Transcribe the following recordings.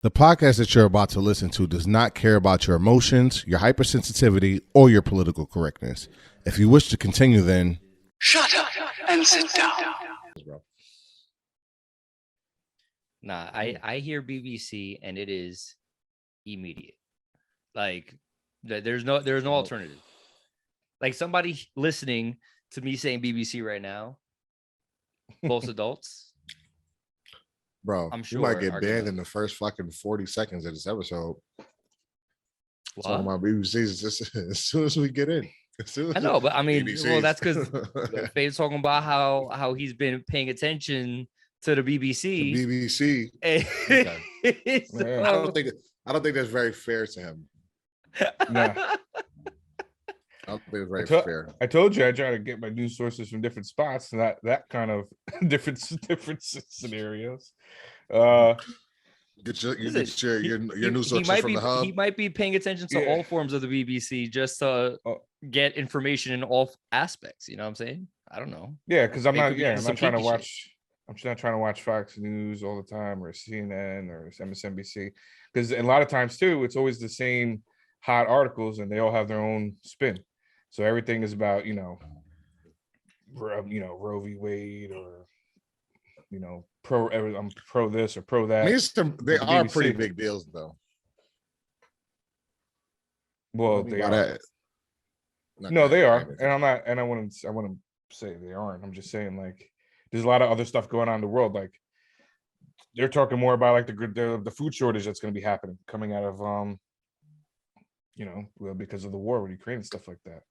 The podcast that you're about to listen to does not care about your emotions, your hypersensitivity, or your political correctness. If you wish to continue, then shut up and sit down. Nah, I hear BBC and it is immediate. Like there's no alternative. Like somebody listening to me saying BBC right now, most adults, bro, I'm sure you might get banned in the first fucking 40 seconds of this episode. What? Talking about BBC as soon as we get in. I know, but I mean, BBCs. well, that's because Faye's talking about how he's been paying attention to the BBC. The BBC. Okay. So, I don't think that's very fair to him. No. I don't think it's very fair. I told you I try to get my news sources from different spots, not that kind of different scenarios. Get your news sources from the hub. He might be paying attention to all forms of the BBC just to get information in all aspects. You know what I'm saying? I don't know. Yeah, because I'm not trying to watch. I'm not trying to watch Fox News all the time or CNN or MSNBC, because a lot of times too, it's always the same hot articles and they all have their own spin. So everything is about Roe v. Wade or I'm pro this or pro that. I mean, they are pretty big deals though. Well, they are. No, they are, and I'm not. And I want to say they aren't. I'm just saying, like, there's a lot of other stuff going on in the world. Like, they're talking more about like the food shortage that's going to be happening coming out of because of the war with Ukraine and stuff like that.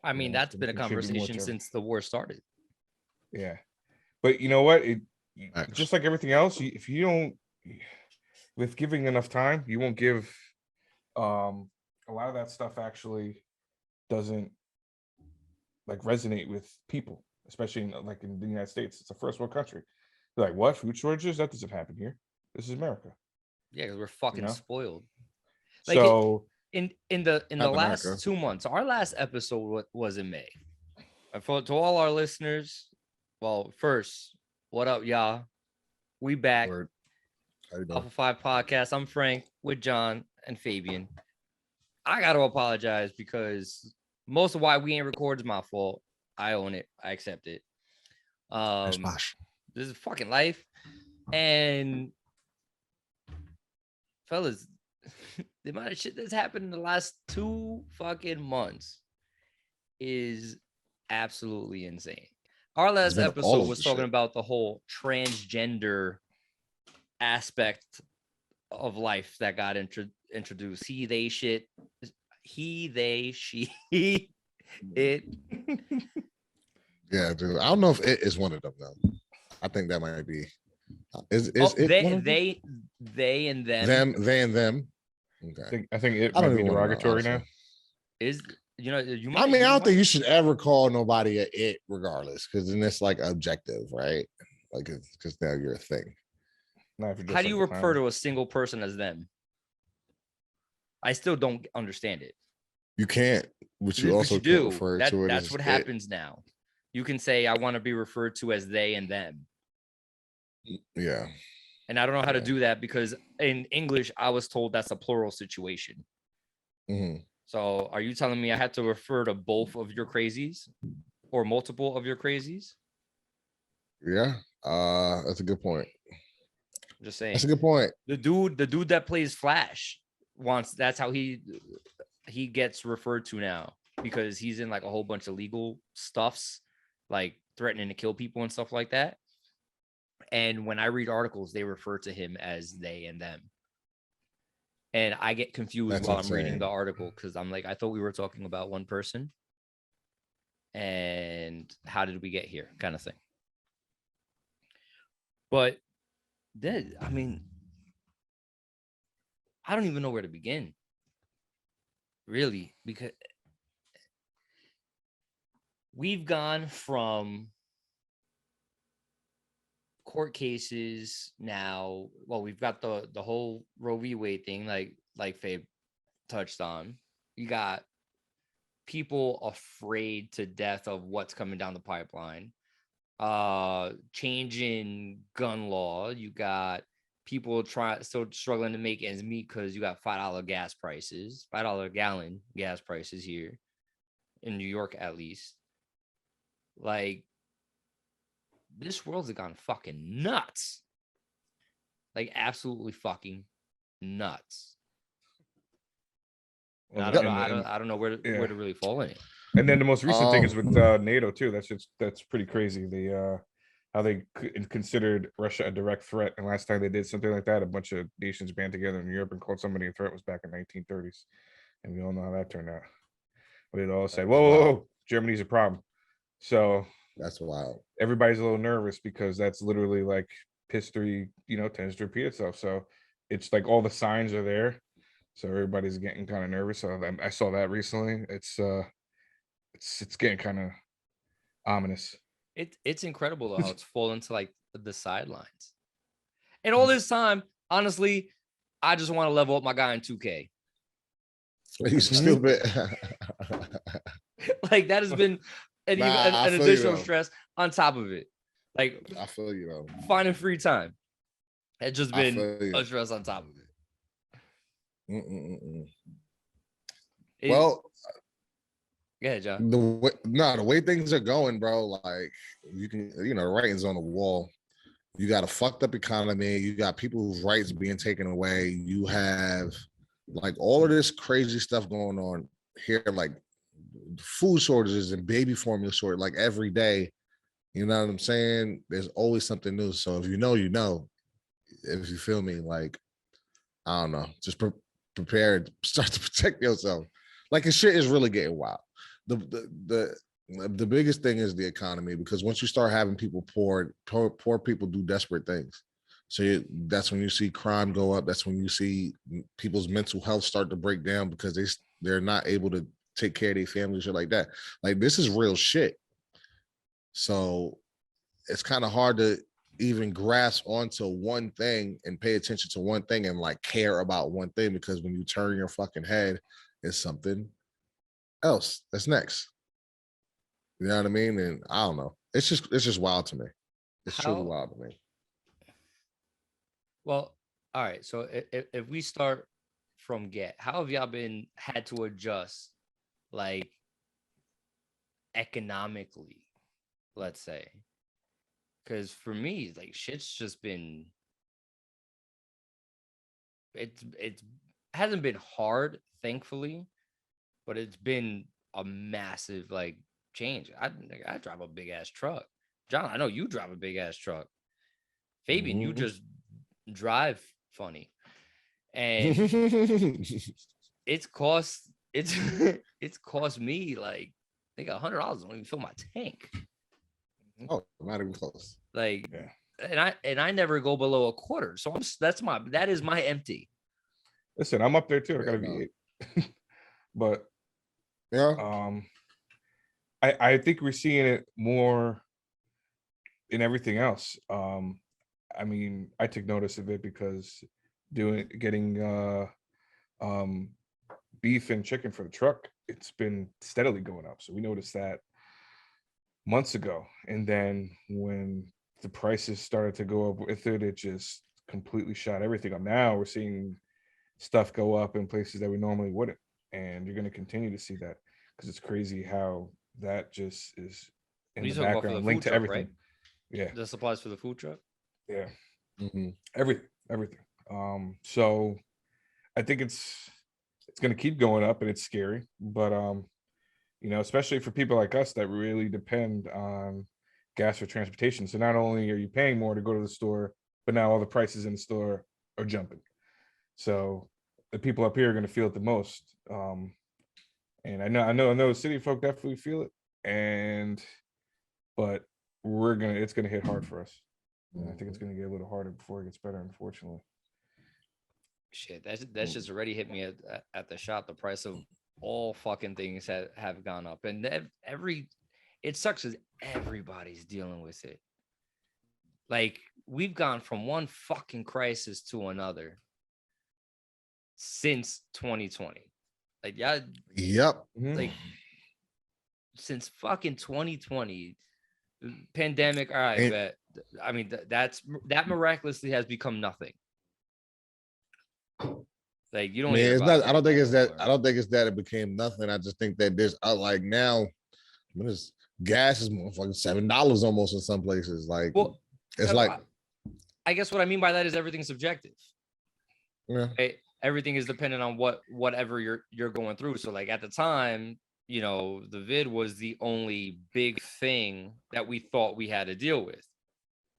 I mean, that's been a conversation since the war started. Yeah, but you know what? Just like everything else, if you don't, with giving enough time, you won't give. A lot of that stuff actually doesn't like resonate with people, especially in the United States. It's a first world country. They're like, what? Food shortages? That doesn't happen here. This is America. Yeah, because we're fucking spoiled. Like, so in the last 2 months, our last episode was in May. To all our listeners, well, first, what up, y'all? We back. Alpha 5 podcast. I'm Frank with John and Fabian. I got to apologize because most of why we ain't recorded is my fault. I own it. I accept it. This is fucking life. And fellas, the amount of shit that's happened in the last 2 fucking months is absolutely insane. Our last episode was talking about the whole transgender aspect of life that got introduced. He, they, shit. He, they, she, it. Yeah, dude. I don't know if it is one of them though. I think that might be. Is they and them? They and them. Okay. I think it might be derogatory now. I don't think you should ever call nobody a it regardless, because then it's like objective, right? Like, because now you're a thing. How do you refer to a single person as them? I still don't understand it. You can't, but you also can't refer to it. That's what happens now. You can say, I want to be referred to as they and them. Yeah. And I don't know how to do that because in English, I was told that's a plural situation. Mm-hmm. So are you telling me I had to refer to both of your crazies or multiple of your crazies? Yeah. That's a good point. I'm just saying. That's a good point. The dude that plays Flash that's how he gets referred to now, because he's in like a whole bunch of legal stuffs, like threatening to kill people and stuff like that. And when I read articles, they refer to him as they and them. And I get confused while I'm reading the article because I'm like, I thought we were talking about one person. And how did we get here? Kind of thing. But then, I mean, I don't even know where to begin. Really, because we've gone from court cases now. Well, we've got the whole Roe v. Wade thing, like Fabe touched on. You got people afraid to death of what's coming down the pipeline. Change in gun law. You got people still struggling to make ends meet because you got $5 gas prices, $5 a gallon gas prices here in New York, at least. Like, this world's gone fucking nuts. Like, absolutely fucking nuts. Well, I don't know. I don't know where to really fall in it. And then the most recent thing is with NATO too. That's pretty crazy. How they considered Russia a direct threat, and last time they did something like that, a bunch of nations band together in Europe and called somebody a threat was back in 1930s, and we all know how that turned out. We'd all say, "Whoa, Germany's a problem." So that's wild. Everybody's a little nervous because that's literally like history, tends to repeat itself. So it's like all the signs are there. So everybody's getting kind of nervous. So I saw that recently. It's getting kind of ominous. It's incredible though how it's fallen to like the sidelines. And all this time, honestly, I just want to level up my guy in 2K. You stupid. Like that has been an additional stress on top of it. Like I feel you though. Finding free time. It's just been a stress on top of it. Well, yeah, John. The way things are going, bro, like you can, the writing's on the wall. You got a fucked up economy. You got people whose rights being taken away. You have like all of this crazy stuff going on here, like food shortages and baby formula shortage, like every day. You know what I'm saying? There's always something new. So if you know, if you feel me, like, I don't know, just prepare, start to protect yourself. Like, the shit is really getting wild. The biggest thing is the economy, because once you start having people poor people do desperate things. So that's when you see crime go up. That's when you see people's mental health start to break down because they're not able to take care of their family, shit like that. Like, this is real shit. So it's kind of hard to even grasp onto one thing and pay attention to one thing and like care about one thing, because when you turn your fucking head, it's something else that's next. You know what I mean? And I don't know. It's just wild to me. It's truly wild to me. Well, all right. So if we start from how have y'all had to adjust, like economically, let's say? Because for me, like shit's just been, it hasn't been hard, thankfully, but it's been a massive like change. I drive a big ass truck. John, I know you drive a big ass truck. Fabian, you just drive funny, and it's cost me like I think $100 don't even fill my tank. Oh, not even close. Like, yeah. and I never go below a quarter. So that is my empty. Listen, I'm up there too. I gotta be 8. But yeah, I think we're seeing it more in everything else. I mean, I took notice of it because getting beef and chicken for the truck, it's been steadily going up. So we noticed that months ago, and then when the prices started to go up with it, it just completely shot everything up. Now we're seeing stuff go up in places that we normally wouldn't, and you're going to continue to see that because it's crazy how that just is in the background linked to everything. Right? Yeah, the supplies for the food truck. Yeah, everything. So I think it's going to keep going up, and it's scary, but especially for people like us that really depend on gas for transportation. So not only are you paying more to go to the store, but now all the prices in the store are jumping. So the people up here are going to feel it the most. And I know city folk definitely feel it. But it's going to hit hard for us. And I think it's going to get a little harder before it gets better, unfortunately. Shit, that's just already hit me at the shop. The price of all fucking things have gone up, and it sucks because everybody's dealing with it. Like, we've gone from one fucking crisis to another since 2020. Like, yeah, yep. Like, since fucking 2020, pandemic. All right, but I mean that miraculously has become nothing. Like you I don't mean, hear it's about not. I don't that think it's that. anymore. I don't think it's that it became nothing. I just think that there's like now, when it's gas is motherfucking $7 almost in some places. Like Well, it's like, I guess what I mean by that is everything's subjective. yeah. Right? Everything is dependent on whatever you're going through. So like at the time, you know, the vid was the only big thing that we thought we had to deal with.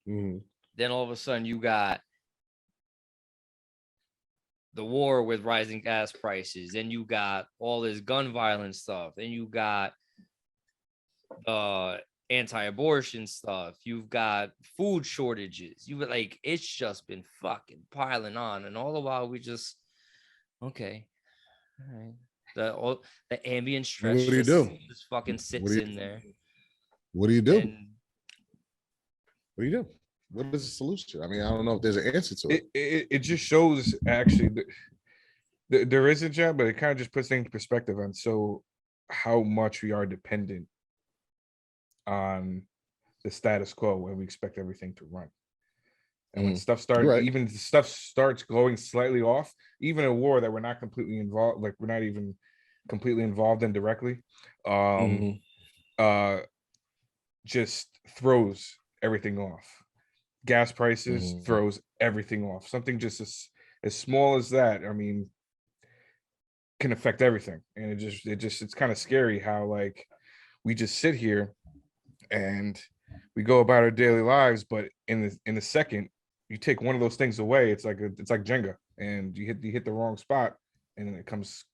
Mhm. Then all of a sudden you got the war with rising gas prices, and you got all this gun violence stuff, and you got anti-abortion stuff, you've got food shortages, you like it's just been fucking piling on, and all the while we just okay, all right. The ambient stress What do you do? just fucking What sits do in you? there. What do you do? And What do you do? What is the solution? I mean, I don't know if there's an answer to it. It just shows actually there is a job, but it kind of just puts things in perspective on so how much we are dependent on the status quo where we expect everything to run. And when stuff starts, Right. even stuff starts going slightly off, even a war that we're not completely involved, like we're not even completely involved in directly, just throws everything off. Gas prices throws everything off. Something just as small as that, I mean, can affect everything. And it's kind of scary how like we just sit here and we go about our daily lives, but in a second you take one of those things away, it's like Jenga, and you hit the wrong spot and then it comes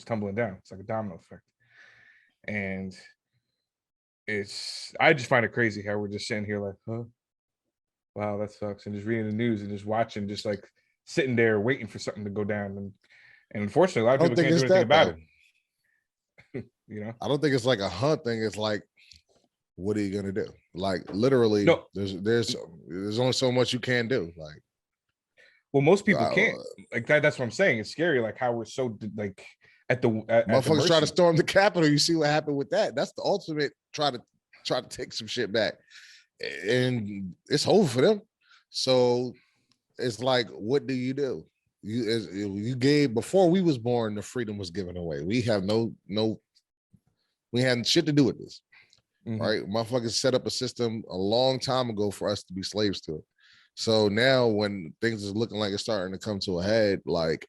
tumbling down. It's like a domino effect. And I just find it crazy how we're just sitting here like, huh, wow, that sucks, and just reading the news and just watching, just like sitting there waiting for something to go down. And unfortunately a lot of people can't do anything about it. You know, I don't think it's like a hunt thing. It's like, what are you gonna do? Like literally, no, there's only so much you can do. Like, well, most people can't. Like that's what I'm saying. It's scary, like how we're so like at the motherfuckers mercy. try to storm the Capitol. You see what happened with that? That's the ultimate try to take some shit back, and it's over for them. So it's like, what do? You gave, before we was born, the freedom was given away. We have we had shit to do with this. Right? Motherfuckers set up a system a long time ago for us to be slaves to it. So now when things is looking like it's starting to come to a head, like,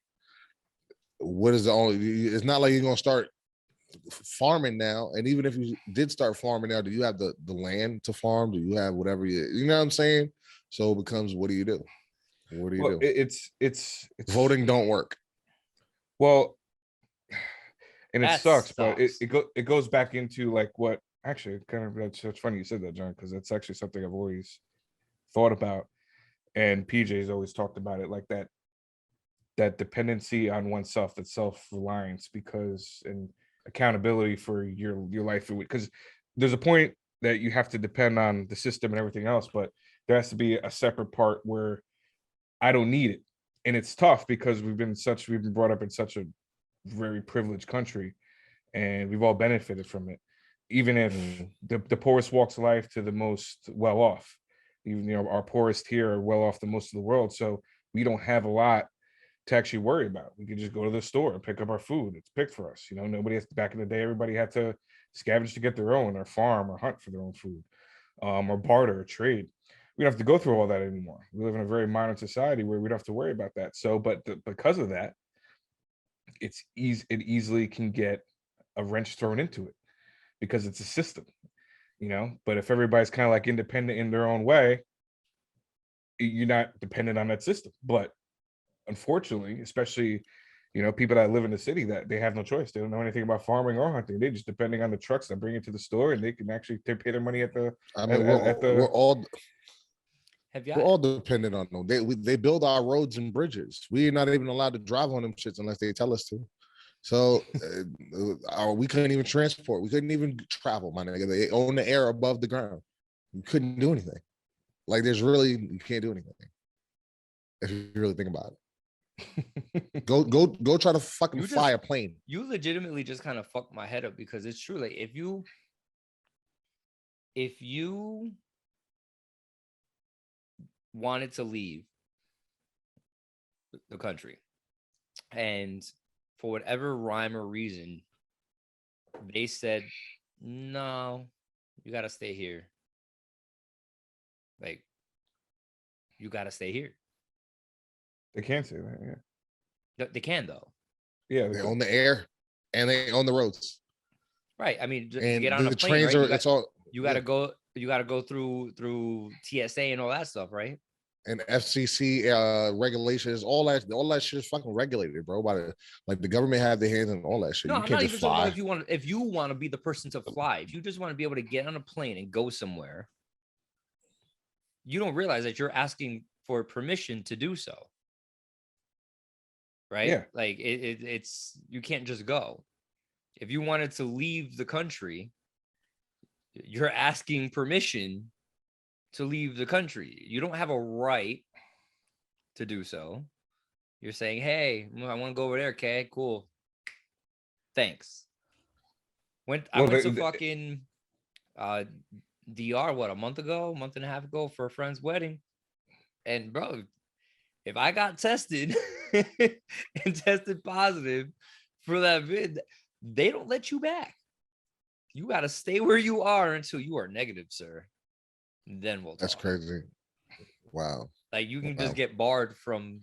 what is the only, it's not like you're gonna start farming now. And even if you did start farming now, do you have the land to farm? Do you have whatever you know what I'm saying? So it becomes, what do you do? What do you do? It's voting don't work. Well, and it that sucks, but sucks. it goes back into like what actually kind of, that's funny you said that, John, because that's actually something I've always thought about, and PJ's always talked about it, like that dependency on oneself, that self-reliance, because and accountability for your life, because there's a point that you have to depend on the system and everything else, but there has to be a separate part where I don't need it. And it's tough because we've been brought up in such a very privileged country, and we've all benefited from it, even if the poorest walks of life to the most well off. Even our poorest here are well off the most of the world, so we don't have a lot to actually worry about. We could just go to the store and pick up our food. It's picked for us. You know, nobody has, back in the day, everybody had to scavenge to get their own, or farm, or hunt for their own food, or barter or trade. We don't have to go through all that anymore. We live in a very modern society where we don't have to worry about that. So, because of that, it easily can get a wrench thrown into it because it's a system, you know. But if everybody's kind of like independent in their own way, you're not dependent on that system. But unfortunately, especially, you know, people that live in the city, that they have no choice. They don't know anything about farming or hunting. They're just depending on the trucks that bring it to the store, and they can actually pay their money at the. I mean, we're all Have y'all we're all dependent on them. They build our roads and bridges. We're not even allowed to drive on them shits unless they tell us to. So we couldn't even transport. We couldn't even travel, my nigga. They own the air above the ground. You couldn't do anything. Like, you can't do anything if you really think about it. Go try to fucking fly a plane. You legitimately just kind of fucked my head up, because it's true. Like if you wanted to leave the country, And for whatever rhyme or reason, they said, no, you got to stay here. Like, you got to stay here. They can't say that. Yeah. They can, though. Yeah. They own the air and they own the roads. Right. I mean, to And get on a the plane, trains right? are, it's all, you got to go. You got to go through TSA and all that stuff, right? and FCC regulations, all that shit is fucking regulated, bro. By the government have their hands on all that shit. No, You I'm can't not just even talking fly. about if you want to be the person to fly. If you just want to be able to get on a plane and go somewhere, you don't realize that you're asking for permission to do so. Right? Yeah. Like it's you can't just go. If you wanted to leave the country, you're asking permission to leave the country. You don't have a right to do so. You're saying, hey, I want to go over there. Okay, cool. Thanks. I went to fucking DR, a month and a half ago for a friend's wedding. And bro, if I got tested and tested positive for that vid, they don't let you back. You got to stay where you are until you are negative, sir. And then we'll talk. That's crazy. Wow. Like you can just get barred from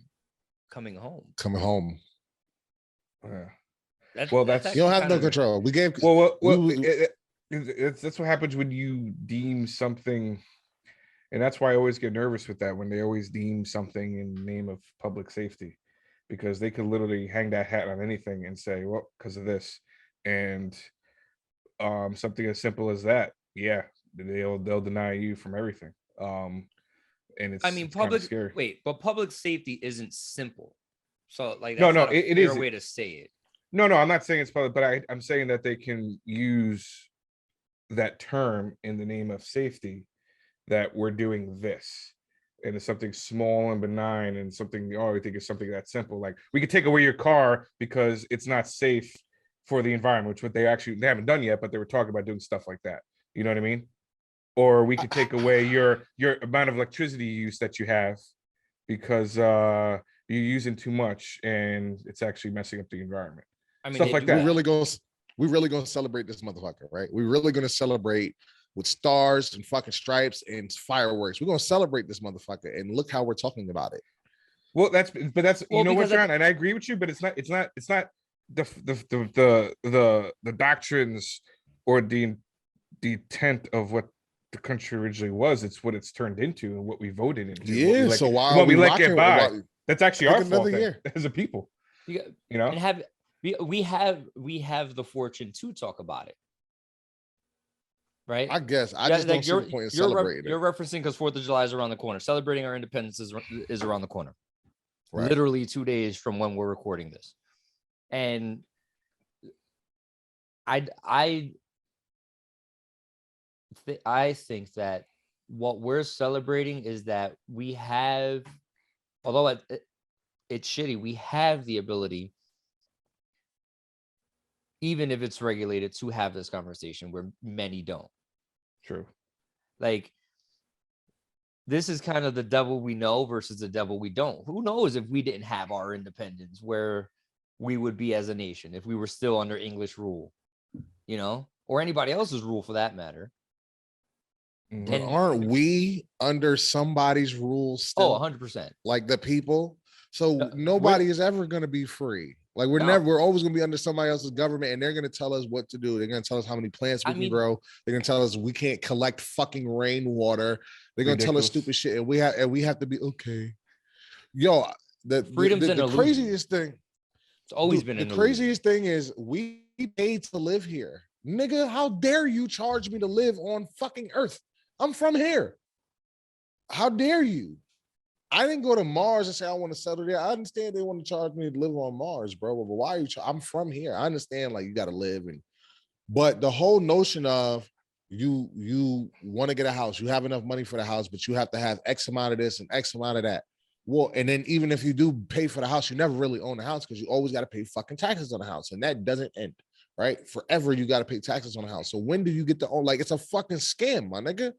coming home. Coming home. Yeah. That's you don't have no control. We gave. That's what happens when you deem something, and that's why I always get nervous with that when they always deem something in the name of public safety, because they could literally hang that hat on anything and say, well, because of this, and something as simple as that, yeah, they'll deny you from everything. And it's, I mean, it's public scary. Wait, but public safety isn't simple. So like that's not it fair is way to say it. No, I'm not saying it's public, but I'm saying that they can use that term in the name of safety, that we're doing this, and it's something small and benign and something, we think is something that simple. Like we could take away your car because it's not safe for the environment, which they haven't done yet, but they were talking about doing stuff like that. You know what I mean? Or we could take away your amount of electricity use that you have because you're using too much and it's actually messing up the environment. I mean, stuff like that. We really gonna celebrate this motherfucker, right? We're really gonna celebrate with stars and fucking stripes and fireworks. We're gonna celebrate this motherfucker, and look how we're talking about it. Well, that's you know what, John, and I agree with you, but it's not the doctrines or the intent of what the country originally was. It's what it's turned into and what we voted into. Yeah, so why what we let get by? That's actually our fault as a people. You know, and we have the fortune to talk about it, right? I guess I just don't see the point in celebrating. You're referencing because 4th of July is around the corner. Celebrating our independence is around the corner. Right. Literally 2 days from when we're recording this, and I think that what we're celebrating is that we have, although it's shitty, we have the ability, even if it's regulated, to have this conversation where many don't. True. Like, this is kind of the devil we know versus the devil we don't. Who knows if we didn't have our independence, where we would be as a nation if we were still under English rule, you know, or anybody else's rule for that matter. But aren't we under somebody's rules still? 100%. Like the people. So nobody is ever going to be free. Like we're always going to be under somebody else's government, and they're going to tell us what to do. They're going to tell us how many plants we can grow. They're going to tell us we can't collect fucking rainwater. They're going to tell us stupid shit, and we have to be okay. Yo, the craziest thing. It's always been the craziest thing is we paid to live here. Nigga, how dare you charge me to live on fucking Earth? I'm from here. How dare you? I didn't go to Mars and say I want to settle there. I understand they want to charge me to live on Mars, bro. But why are you? I'm from here. I understand, like, you got to live, but the whole notion of you want to get a house, you have enough money for the house, but you have to have X amount of this and X amount of that. Well, and then even if you do pay for the house, you never really own the house because you always got to pay fucking taxes on the house, and that doesn't end. Right? Forever, you got to pay taxes on the house. So when do you get to own? Like, it's a fucking scam, my nigga.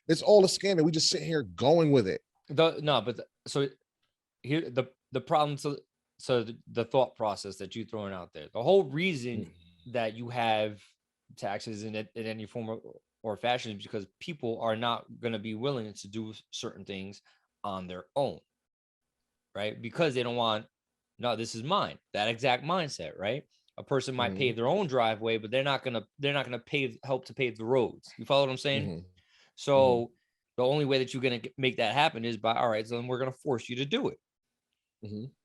It's all a scam, and we just sit here going with it. So here the problem. So so the thought process that you're throwing out there, the whole reason that you have taxes in any form or fashion is because people are not going to be willing to do certain things on their own, right? Because they don't want, no, this is mine. That exact mindset, right? A person might pave their own driveway, but they're not gonna help to pave the roads. You follow what I'm saying? So the only way that you're gonna make that happen is by, all right, so then we're gonna force you to do it.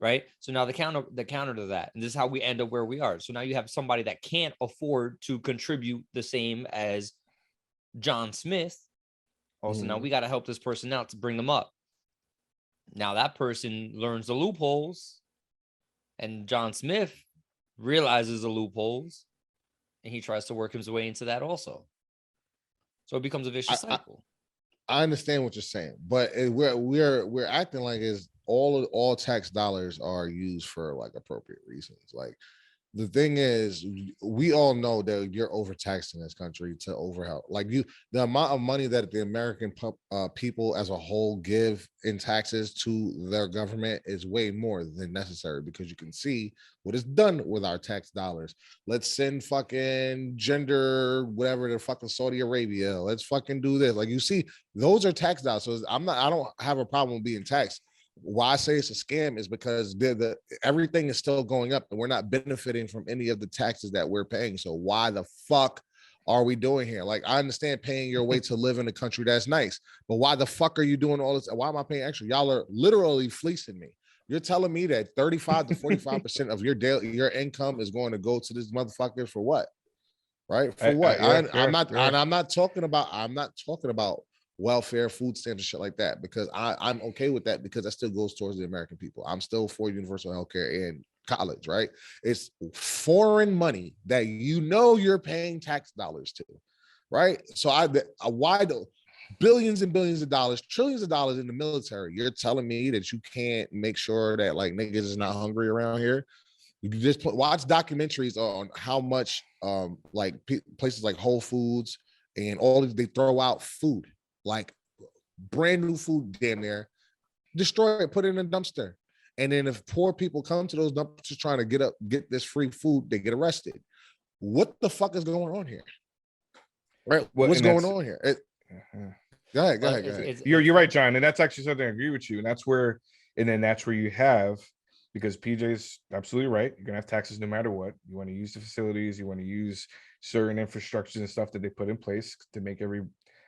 Right. So now the counter to that, and this is how we end up where we are. So now you have somebody that can't afford to contribute the same as John Smith. Also, now we got to help this person out to bring them up. Now that person learns the loopholes, and John Smith realizes the loopholes, and he tries to work his way into that also. So it becomes a vicious cycle. I understand what you're saying, but we're acting like all tax dollars are used for like appropriate reasons. Like, the thing is, we all know that you're overtaxed in this country to overhelp. Like, the amount of money that the American people as a whole give in taxes to their government is way more than necessary, because you can see what is done with our tax dollars. Let's send fucking gender, whatever, to fucking Saudi Arabia. Let's fucking do this. Like, you see, those are tax dollars. So I don't have a problem being taxed. Why I say it's a scam is because everything is still going up and we're not benefiting from any of the taxes that we're paying. So why the fuck are we doing here? Like, I understand paying your way to live in a country that's nice, but why the fuck are you doing all this? Why am I paying extra? Y'all are literally fleecing me. You're telling me that 35 to 45% of your income is going to go to this motherfucker for what? Right? For what? I'm not talking about welfare, food stamps, and shit like that, because I'm okay with that, because that still goes towards the American people. I'm still for universal healthcare and college, right? It's foreign money that you're paying tax dollars to, right? So why do billions and billions of dollars, trillions of dollars in the military? You're telling me that you can't make sure that like niggas is not hungry around here? You can just watch documentaries on how much like places like Whole Foods and all they throw out food, like brand new food, damn near, destroy it, put it in a dumpster. And then if poor people come to those dumpsters trying to get this free food, they get arrested. What the fuck is going on here? Right? What's going on here? Go ahead. You're right, John. And that's actually something I agree with you. And that's where you have, because PJ's absolutely right. You're gonna have taxes no matter what. You want to use the facilities, you want to use certain infrastructures and stuff that they put in place to make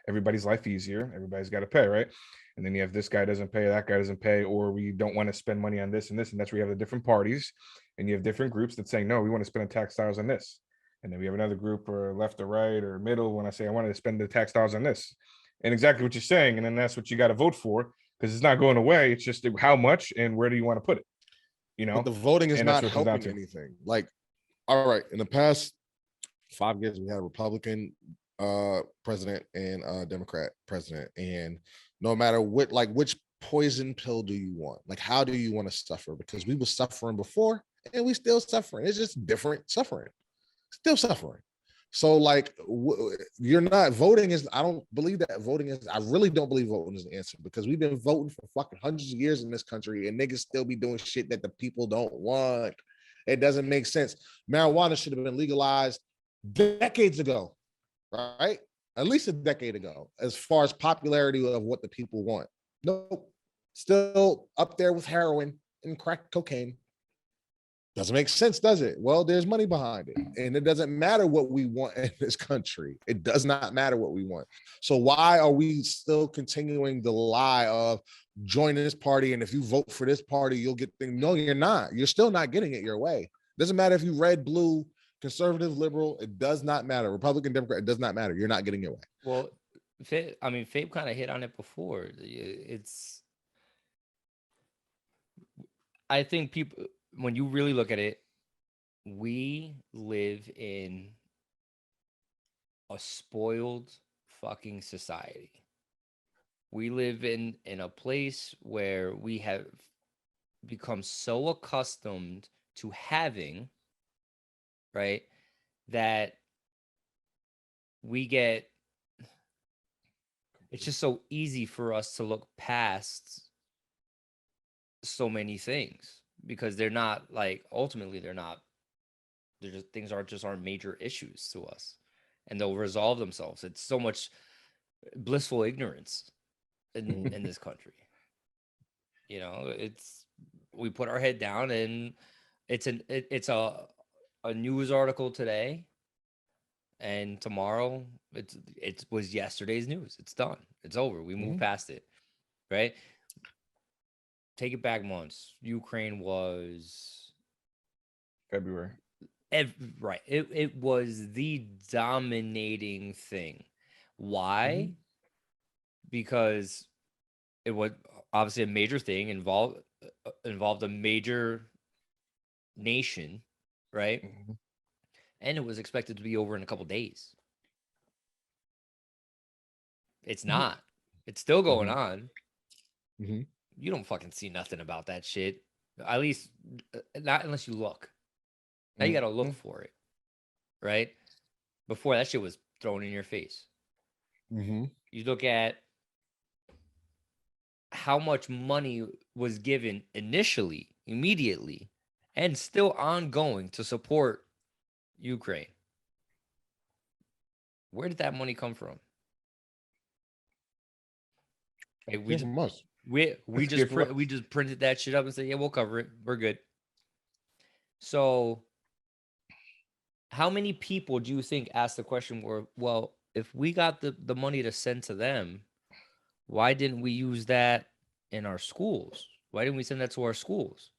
everybody's life easier. Everybody's got to pay, right? And then you have this guy doesn't pay, that guy doesn't pay, or we don't want to spend money on this and this. And that's where you have the different parties, and you have different groups that say, no, we want to spend the tax dollars on this. And then we have another group, or left or right or middle, when I say I want to spend the tax dollars on this. And exactly what you're saying. And then that's what you got to vote for, because it's not going away. It's just how much and where do you want to put it? You know, but the voting is not helping anything. Like, all right, in the past 5 years, we had a Republican president and a Democrat president, and no matter which poison pill do you want? Like, how do you want to suffer? Because we were suffering before, and we still suffering. It's just different suffering, still suffering. So like, you're not voting is, I don't believe that voting is, I really don't believe voting is the answer, because we've been voting for fucking hundreds of years in this country, and niggas still be doing shit that the people don't want. It doesn't make sense. Marijuana should have been legalized decades ago, right? At least a decade ago, as far as popularity of what the people want. Nope. Still up there with heroin and crack cocaine. Doesn't make sense, does it? Well, there's money behind it. And it doesn't matter what we want in this country. It does not matter what we want. So why are we still continuing the lie of join this party, and if you vote for this party, you'll get things? No, you're not. You're still not getting it your way. Doesn't matter if you red, blue, conservative, liberal. It does not matter. Republican, Democrat, it does not matter. You're not getting your way. Well, I mean, Fabe kind of hit on it before. I think people, when you really look at it, we live in a spoiled fucking society. We live in a place where we have become so accustomed to having, right, that it's just so easy for us to look past so many things, because they're not like ultimately they're not. They're just things aren't major issues to us, and they'll resolve themselves. It's so much blissful ignorance in this country. You know, we put our head down, and it's a news article today, and tomorrow it was yesterday's news. It's done. It's over. We move past it, right? Take it back months. Ukraine was February. Right. It was the dominating thing. Why? Because it was obviously a major thing, involved a major nation, right? And it was expected to be over in a couple days. It's not. It's still going on. You don't fucking see nothing about that shit. At least not unless you look. Now you got to look for it, right? Before that shit was thrown in your face. You look at how much money was given initially, immediately, and still ongoing to support Ukraine. Where did that money come from? Hey, we just printed that shit up and said, yeah, we'll cover it. We're good. So how many people do you think asked the question where, well, if we got the money to send to them, why didn't we use that in our schools? Why didn't we send that to our schools?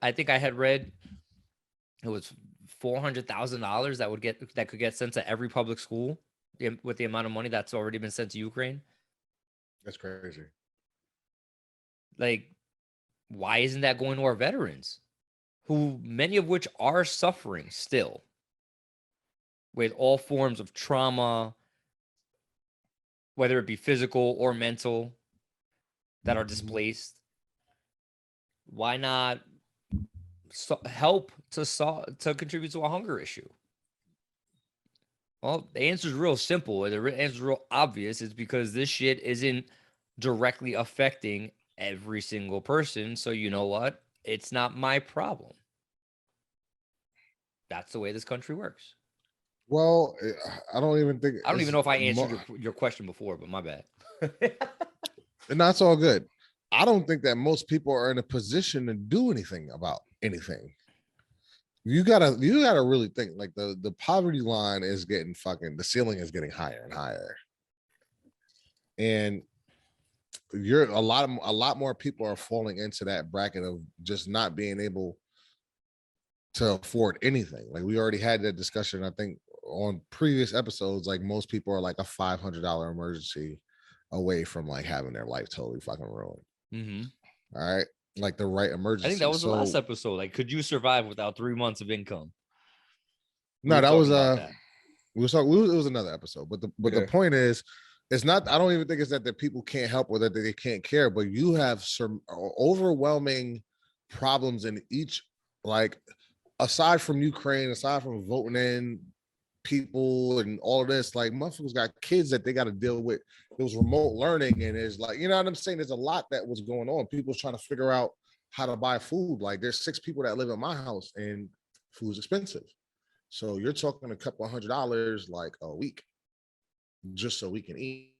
I think I had read it was $400,000 that could get sent to every public school with the amount of money that's already been sent to Ukraine. That's crazy. Like, why isn't that going to our veterans, who many of which are suffering still with all forms of trauma, whether it be physical or mental, that are displaced? Why not help to contribute to a hunger issue? Well, the answer is real simple. The answer is real obvious. It's because this shit isn't directly affecting every single person. So you know what? It's not my problem. That's the way this country works. Well, I don't even know if I answered your question before, but my bad. And that's all good. I don't think that most people are in a position to do anything about anything. You gotta really think. Like the poverty line is getting the ceiling is getting higher and higher. And a lot more people are falling into that bracket of just not being able to afford anything. Like we already had that discussion, I think, on previous episodes. Like most people are like a $500 emergency away from like having their life totally fucking ruined. All right, like the right emergency. I think that was the last episode. Like, could you survive without 3 months of income? No, that was it was another episode. But the point is, it's not. I don't even think it's that people can't help or that they can't care. But you have some overwhelming problems in each. Like, aside from Ukraine, aside from voting in people and all of this, like motherfuckers got kids that they got to deal with. It was remote learning, and it's like, you know what I'm saying? There's a lot that was going on. People's trying to figure out how to buy food. Like there's 6 people that live in my house, and food's expensive. So you're talking a couple $100 like a week, just so we can eat.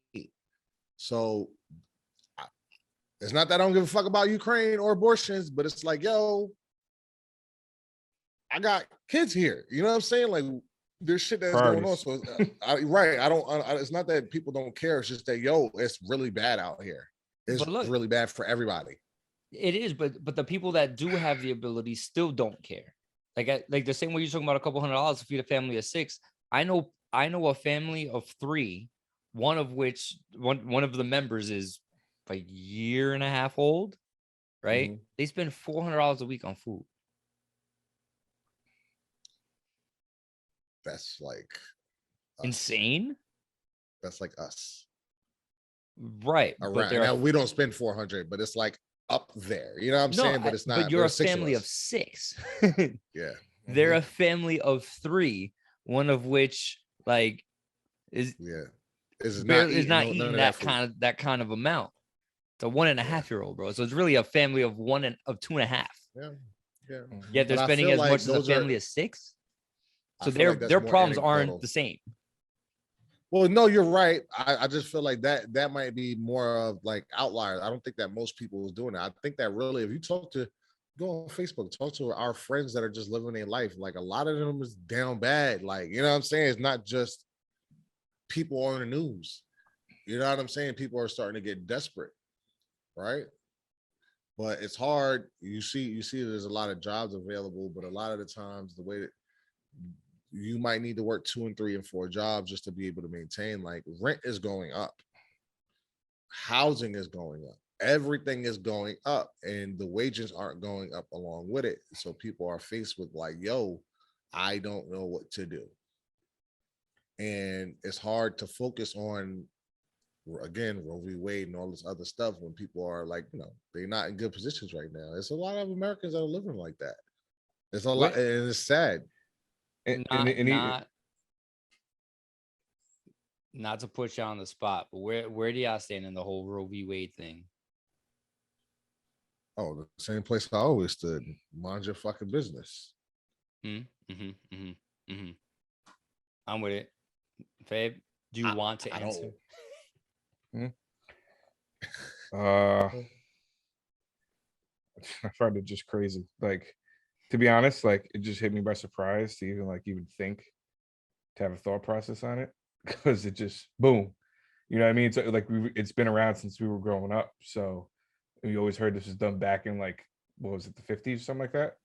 So it's not that I don't give a fuck about Ukraine or abortions, but it's like, yo, I got kids here. You know what I'm saying? Like, there's shit that's going on. So it's not that people don't care. It's just that, yo, it's really bad out here. It's really bad for everybody. It is, but the people that do have the ability still don't care. Like the same way you're talking about a couple $100 to feed a family of 6. I know a family of 3, one of the members is like a year and a half old, right? They spend $400 a week on food. That's like insane. That's like us, right? Around. Now we don't spend 400, but it's like up there. You know what I'm saying? But it's not. But you're a family of 6. Yeah, they're a family of 3, one of which is not eating that kind of amount. It's a 1.5-year-old, bro. So it's really a family of 2.5. Yeah. Yet they're But I spending feel as like much as a those are- family of 6. I So feel like that's their more problems anecdotal. aren't the same. Well, no, you're right. I just feel like that might be more of like outliers. I don't think that most people is doing that. I think that really, if you go on Facebook, talk to our friends that are just living their life. Like a lot of them is down bad. Like, you know what I'm saying? It's not just people on the news. You know what I'm saying? People are starting to get desperate, right? But it's hard. You see there's a lot of jobs available, but a lot of the times the way that you might need to work 2 and 3 and 4 jobs just to be able to maintain. Like rent is going up, housing is going up, everything is going up, and the wages aren't going up along with it. So people are faced with like, yo, I don't know what to do. And it's hard to focus on, again, Roe v. Wade and all this other stuff when people are like, they're not in good positions right now. There's a lot of Americans that are living like that. It's a lot, and it's sad. Not to put you on the spot, but where do y'all stand in the whole Roe v. Wade thing? Oh, the same place I always stood. Mind your fucking business. I'm with it. Fabe, do you want to answer? I find it just crazy. Like, to be honest, like it just hit me by surprise to even think to have a thought process on it, because it just boom, you know what I mean? So like it's been around since we were growing up. So we always heard this was done back in like, what was it, the 50s, something like that?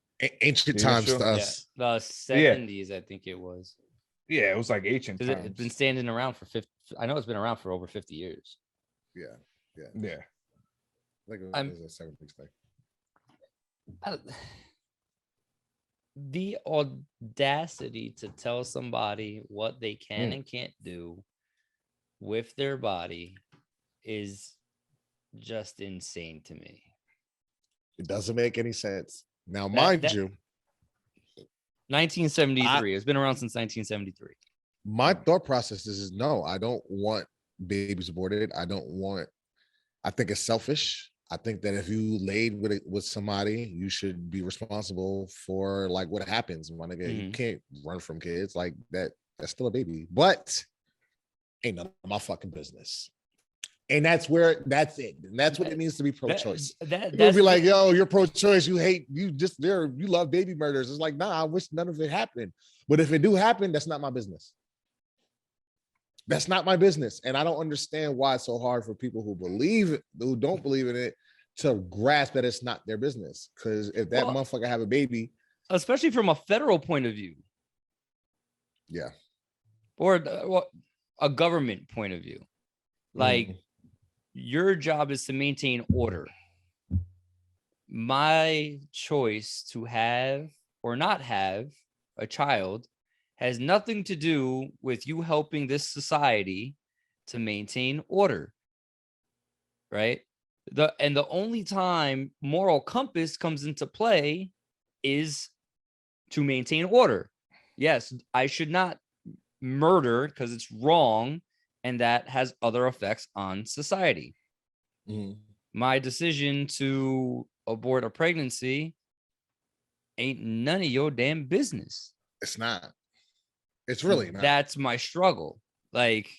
Ancient times to us. Yeah, the 70s, I think it was. Yeah, it was like ancient times. It's been standing around for 50. I know it's been around for over 50 years. Yeah. Like it was a 70s thing. The audacity to tell somebody what they can and can't do with their body is just insane to me. It doesn't make any sense. Now, mind you, 1973. It's been around since 1973. My thought process is no, I don't want babies aborted. I think it's selfish. I think that if you laid with somebody, you should be responsible for like what happens. My nigga, you can't run from kids like that. That's still a baby, but ain't none of my fucking business. And that's it. And that's what it means to be pro-choice. People be like, yo, you're pro-choice. You love baby murders. It's like, nah, I wish none of it happened. But if it do happen, that's not my business. That's not my business. And I don't understand why it's so hard for people who don't believe in it to grasp that it's not their business. Because if that motherfucker have a baby. Especially from a federal point of view. Yeah. Or a government point of view. Like, your job is to maintain order. My choice to have or not have a child has nothing to do with you helping this society to maintain order, right? The only time moral compass comes into play is to maintain order. Yes, I should not murder because it's wrong, and that has other effects on society. My decision to abort a pregnancy ain't none of your damn business. It's not. It's really not. That's my struggle. Like,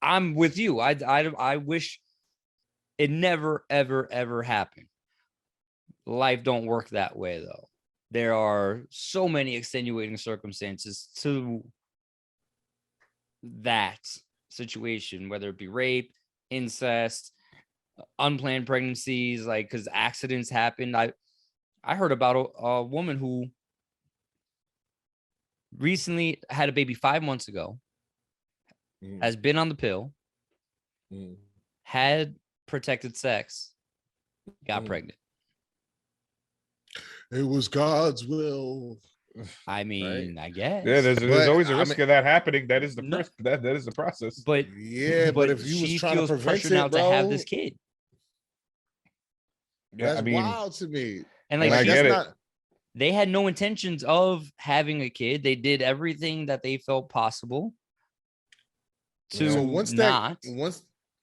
I'm with you. I wish it never, ever, ever happened. Life don't work that way, though. There are so many extenuating circumstances to that situation, whether it be rape, incest, unplanned pregnancies, like, because accidents happen. I heard about a woman who recently had a baby 5 months ago, has been on the pill, had protected sex, got pregnant. It was God's will. I mean, right? I guess. Yeah, there's always a risk of that happening. That is the first. That is the process. But yeah, but if you was trying to prevent pressure now to have this kid, that's wild to me. And like, I get it. They had no intentions of having a kid. They did everything that they felt possible to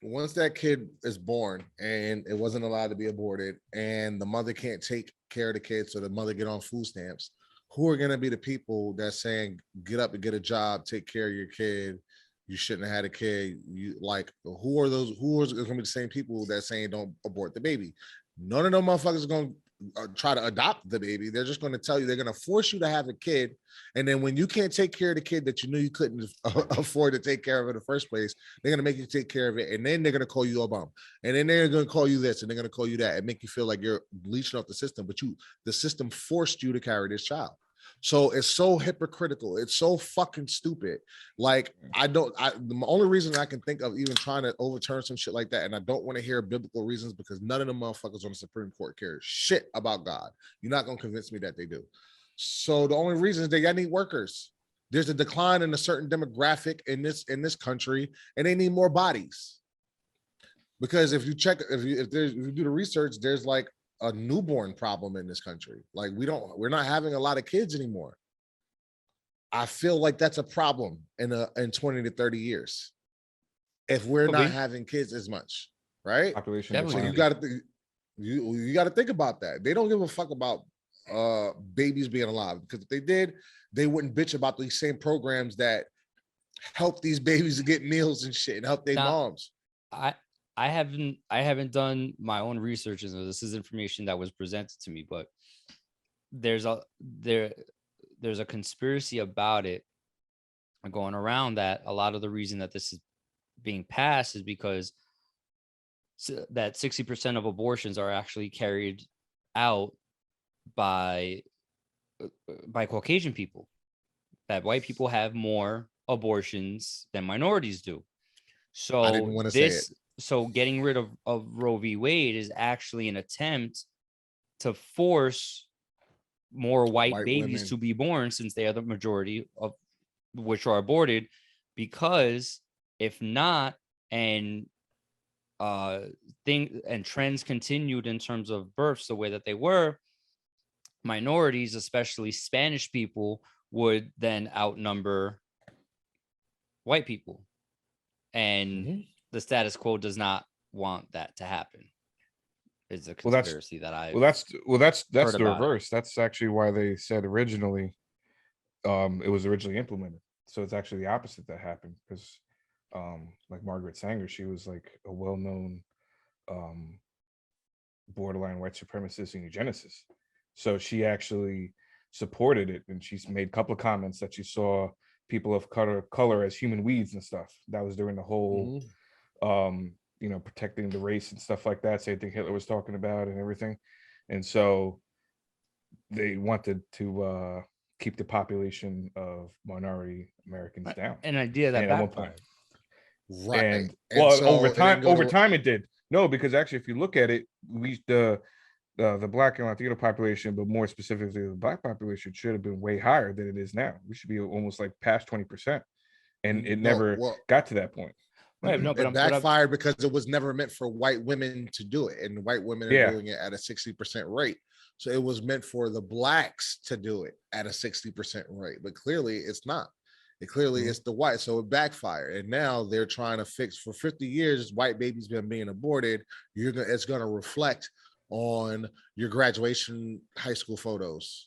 once that kid is born and it wasn't allowed to be aborted, and the mother can't take care of the kid, so the mother get on food stamps, who are going to be the people that's saying get up and get a job, take care of your kid, you shouldn't have had a kid? You like, who are those? Who are going to be the same people that saying don't abort the baby? None of them motherfuckers are going to try to adopt the baby. They're just going to tell you, they're going to force you to have a kid, and then when you can't take care of the kid that you knew you couldn't afford to take care of in the first place, they're going to make you take care of it, and then they're going to call you a bum, and then they're going to call you this, and they're going to call you that, and make you feel like you're leeching off the system, but the system forced you to carry this child. So it's so hypocritical. It's so fucking stupid. Like, the only reason I can think of even trying to overturn some shit like that, and I don't want to hear biblical reasons, because none of the motherfuckers on the Supreme Court care shit about God. You're not going to convince me that they do. So the only reason is they need workers. There's a decline in a certain demographic in this country, and they need more bodies. Because if you do the research, there's like a newborn problem in this country. Like, we're not having a lot of kids anymore. I feel like that's a problem in 20 to 30 years if we're not having kids as much, right? Population. So you got to think about that. They don't give a fuck about babies being alive, because if they did, they wouldn't bitch about these same programs that help these babies to get meals and shit and help their moms. I haven't done my own research, and this is information that was presented to me, but there's a conspiracy about it going around that a lot of the reason that this is being passed is because that 60% of abortions are actually carried out by Caucasian people, that white people have more abortions than minorities do. So I didn't want to say it. So getting rid of Roe v. Wade is actually an attempt to force more white babies to be born, since they are the majority of which are aborted. Because if not, and trends continued in terms of births the way that they were, minorities, especially Spanish people, would then outnumber white people. And the status quo does not want that to happen. It's a conspiracy that's the reverse. That's actually why they said originally it was originally implemented. So it's actually the opposite that happened, because like Margaret Sanger, she was like a well-known borderline white supremacist and eugenicist. So she actually supported it, and she's made a couple of comments that she saw people of color as human weeds and stuff. That was during the whole protecting the race and stuff like that, same thing Hitler was talking about and everything. And so they wanted to keep the population of minority Americans down. An idea that backfired. Right. And well, so over time it did. No, because actually if you look at it, the Black and Latino population, but more specifically the Black population, should have been way higher than it is now. We should be almost like past 20%. And it never got to that point. Right, no, but it backfired because it was never meant for white women to do it, and white women are doing it at a 60% rate. So it was meant for the Blacks to do it at a 60% rate, but clearly it's not. It's the white, so it backfired, and now they're trying to fix. For 50 years, white babies been being aborted. It's going to reflect on your graduation high school photos.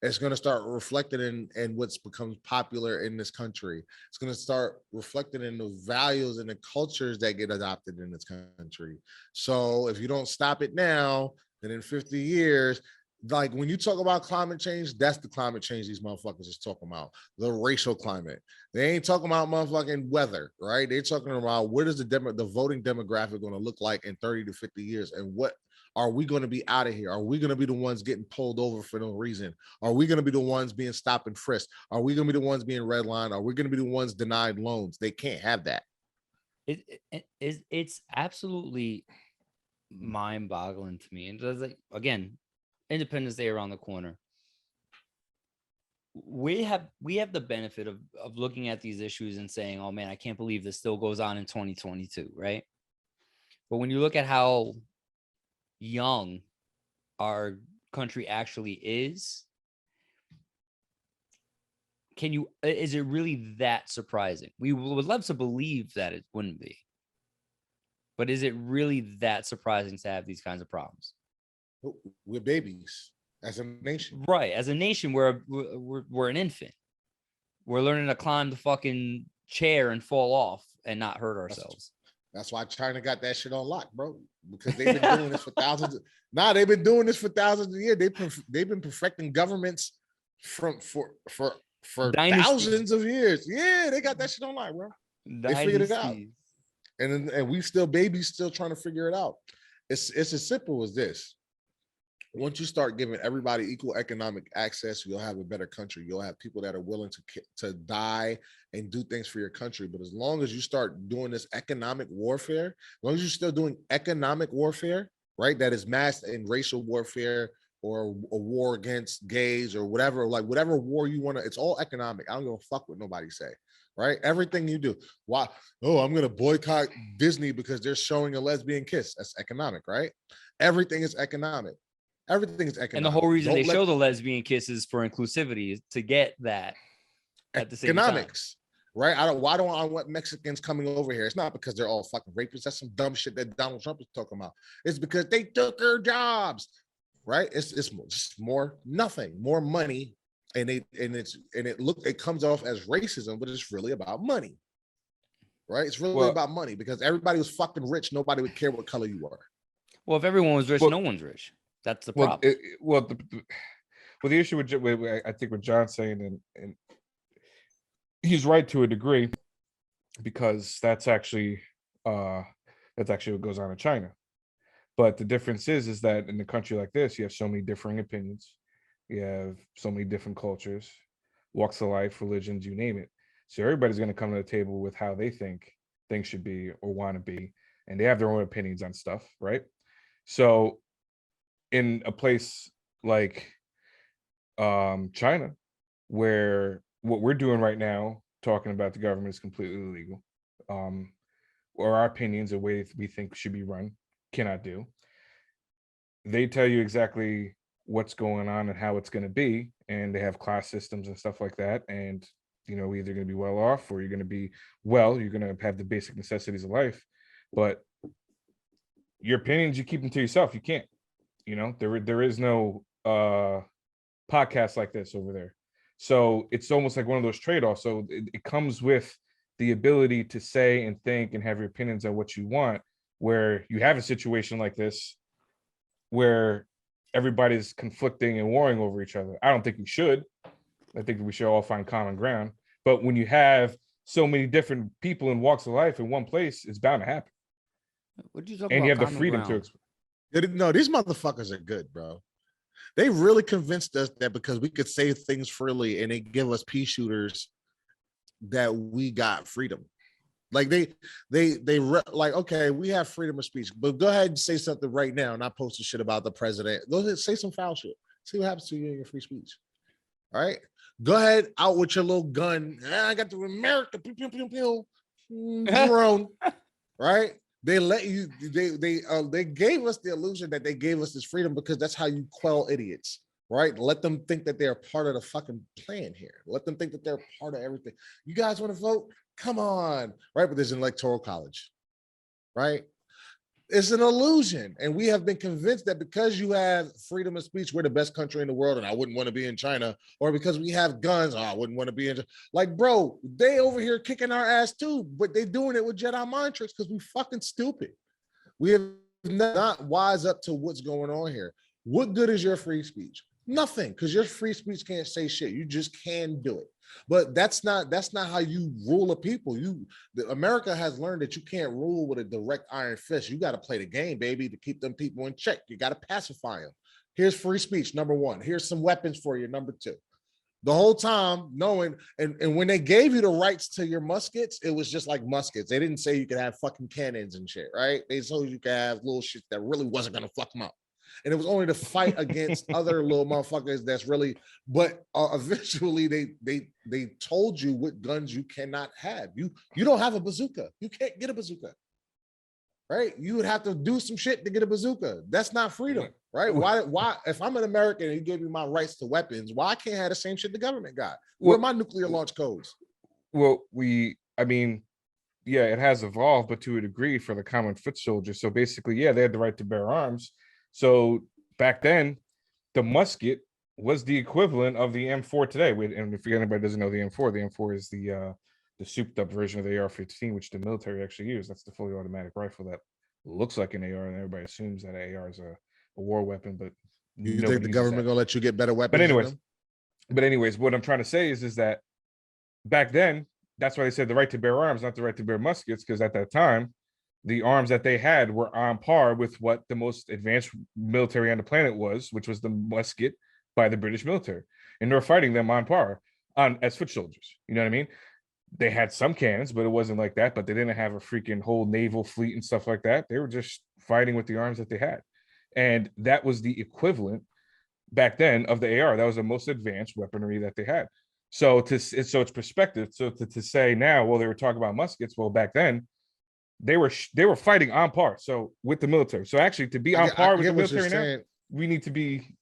It's going to start reflecting in what's becomes popular in this country. It's going to start reflecting in the values and the cultures that get adopted in this country. So if you don't stop it now, then in 50 years, like when you talk about climate change, that's the climate change these motherfuckers is talking about, the racial climate. They ain't talking about motherfucking weather, right? They're talking about what is the voting demographic going to look like in 30 to 50 years, and what are we going to be out of here? Are we going to be the ones getting pulled over for no reason? Are we going to be the ones being stopped and frisked? Are we going to be the ones being redlined? Are we going to be the ones denied loans? They can't have that. It's absolutely mind-boggling to me. And like, again, Independence Day around the corner. We have the benefit of looking at these issues and saying, oh man, I can't believe this still goes on in 2022, right? But when you look at how young our country actually is, is it really that surprising? We would love to believe that it wouldn't be. But is it really that surprising to have these kinds of problems? We're babies as a nation. Right. As a nation, we're an infant. We're learning to climb the fucking chair and fall off and not hurt ourselves. That's why China got that shit on lock, bro. Because they've been doing this for thousands. They've been doing this for thousands of years. They've been perfecting governments for thousands of years. Yeah, they got that shit on lock, bro. They figured it out. And we still babies, still trying to figure it out. It's as simple as this. Once you start giving everybody equal economic access, you'll have a better country. You'll have people that are willing to die and do things for your country. But as long as you start doing this economic warfare, as long as you're still doing economic warfare, right, that is masked in racial warfare or a war against gays or whatever, like whatever war you want to, it's all economic. I don't give a fuck what nobody say, right? Everything you do. Why? Oh, I'm going to boycott Disney because they're showing a lesbian kiss. That's economic, right? Everything is economic. Everything is economic. And the whole reason they show the lesbian kisses for inclusivity is to get that at the same economics, time. Right? Why don't I want Mexicans coming over here? It's not because they're all fucking rapists. That's some dumb shit that Donald Trump is talking about. It's because they took our jobs, right? It's just more money, and it comes off as racism, but it's really about money, right? It's really about money because everybody was fucking rich. Nobody would care what color you were. Well, if everyone was rich, no one's rich. That's the problem. The issue with I think what John's saying, and he's right to a degree, because that's actually what goes on in China. But the difference is that in a country like this, you have so many differing opinions, you have so many different cultures, walks of life, religions, you name it. So everybody's going to come to the table with how they think things should be or want to be, and they have their own opinions on stuff, right? So in a place like China, where what we're doing right now, talking about the government, is completely illegal, or our opinions, the way we think should be run, cannot do. They tell you exactly what's going on and how it's going to be, and they have class systems and stuff like that. And you're either going to be well off, or you're going to be you're going to have the basic necessities of life, but your opinions, you keep them to yourself. You can't. There is no podcast like this over there. So it's almost like one of those trade-offs. So it comes with the ability to say and think and have your opinions on what you want, where you have a situation like this where everybody's conflicting and warring over each other. I don't think we should. I think we should all find common ground. But when you have so many different people in walks of life in one place, it's bound to happen. What you talk and about? You have the freedom to express. No, these motherfuckers are good, bro. They really convinced us that because we could say things freely and they give us pea shooters that we got freedom. Like they like, okay, we have freedom of speech, but go ahead and say something right now, not post a shit about the president. Go ahead, say some foul shit. See what happens to you in your free speech. All right, go ahead out with your little gun. I got the America, pew, pew, pew, pew. Drone, right? They let you. They gave us the illusion that they gave us this freedom because that's how you quell idiots, right? Let them think that they're part of the fucking plan here. Let them think that they're part of everything. You guys want to vote? Come on, right? But there's an electoral college, right? It's an illusion, and we have been convinced that because you have freedom of speech, we're the best country in the world, and I wouldn't want to be in China, or because we have guns, I wouldn't want to be in. Like, bro, they over here kicking our ass too, but they doing it with Jedi mind tricks because we fucking stupid. We have not wise up to what's going on here. What good is your free speech? Nothing, because your free speech can't say shit. You just can do it. But that's not how you rule a people. America has learned that you can't rule with a direct iron fist. You got to play the game, baby, to keep them people in check. You got to pacify them. Here's free speech, number one. Here's some weapons for you, number two. The whole time knowing, and when they gave you the rights to your muskets, it was just like muskets. They didn't say you could have fucking cannons and shit, right? They told you could have little shit that really wasn't going to fuck them up. And it was only to fight against other little motherfuckers that's really, but eventually they told you what guns you cannot have. You don't have a bazooka. You can't get a bazooka, right? You would have to do some shit to get a bazooka. That's not freedom, right? Why? If I'm an American and you gave me my rights to weapons, why I can't have the same shit the government got? Where are my nuclear launch codes? Well, yeah, it has evolved, but to a degree for the common foot soldier. So basically, yeah, they had the right to bear arms. So back then, the musket was the equivalent of the M4 today. And if anybody doesn't know the M4 is the souped up version of the AR-15, which the military actually used. That's the fully automatic rifle that looks like an AR, and everybody assumes that an AR is a war weapon. But you think the government gonna let you get better weapons? But anyways, what I'm trying to say is that back then, that's why they said the right to bear arms, not the right to bear muskets, because at that time, the arms that they had were on par with what the most advanced military on the planet was, which was the musket by the British military. And they were fighting them on par as foot soldiers. You know what I mean? They had some cannons, but it wasn't like that. But they didn't have a freaking whole naval fleet and stuff like that. They were just fighting with the arms that they had. And that was the equivalent back then of the AR. That was the most advanced weaponry that they had. So it's perspective. So to say now, well, they were talking about muskets. Well, back then, they were fighting on par. So with the military. So actually, to be on par with the military now, we need to be.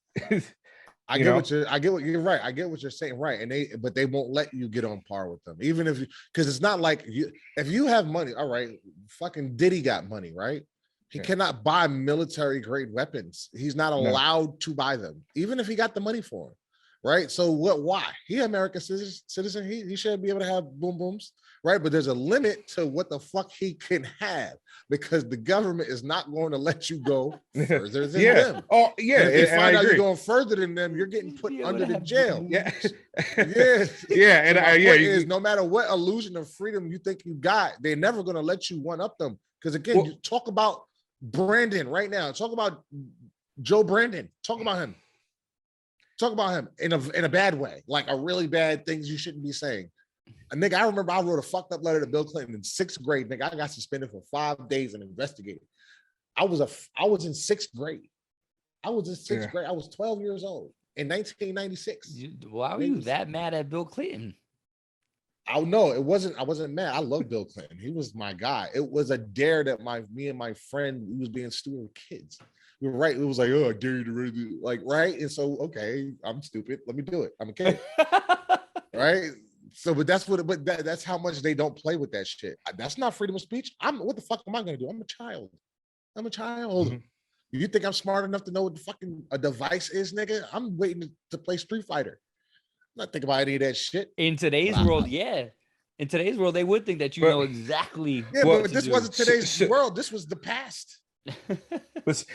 I get what you're right. I get what you're saying, right? And but they won't let you get on par with them, even if because it's not like if you have money. All right, fucking Diddy got money, right? He cannot buy military grade weapons. He's not allowed to buy them, even if he got the money for them. Right. So why? He American citizen. He should be able to have boom booms. Right. But there's a limit to what the fuck he can have because the government is not going to let you go further than them. Oh, yeah. And if they find out you're going further than them, you're getting put under the jail. Yeah. Yeah. And no matter what illusion of freedom you think you got, they're never going to let you one up them. Because again, you talk about Brandon right now. Talk about Joe Brandon. Talk about him. Talk about him in a bad way, like a really bad things you shouldn't be saying. And nigga, I remember I wrote a fucked up letter to Bill Clinton in 6th grade. Nigga, I got suspended for 5 days and investigated. I was in 6th grade. I was in 6th grade. I was 12 years old in 1996. Why were you that mad at Bill Clinton? Oh no, it wasn't. I wasn't mad. I love Bill Clinton. He was my guy. It was a dare that me and my friend, we was being stupid kids. We were right. It was like, oh, I dare you to really do, like, right. And so, okay, I'm stupid. Let me do it. I'm a kid, right? So, but that's how much they don't play with that shit. That's not freedom of speech. What the fuck am I gonna do? I'm a child. Mm-hmm. You think I'm smart enough to know what the fucking a device is, nigga? I'm waiting to play Street Fighter. I'm not thinking about any of that shit. In today's world, yeah. In today's world, they would think that you know exactly. Yeah, but this wasn't today's world. This was the past.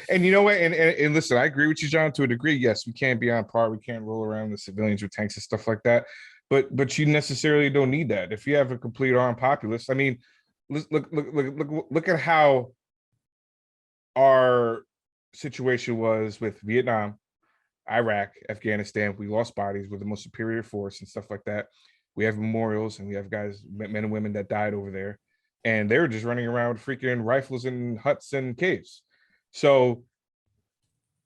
And you know what? And listen, I agree with you, John, to a degree. Yes, we can't be on par. We can't roll around the civilians with tanks and stuff like that. But you necessarily don't need that. If you have a complete armed populace, I mean, look at how our situation was with Vietnam, Iraq, Afghanistan. We lost bodies. We're the most superior force and stuff like that. We have memorials and we have guys, men and women that died over there. And they were just running around with freaking rifles in huts and caves. So,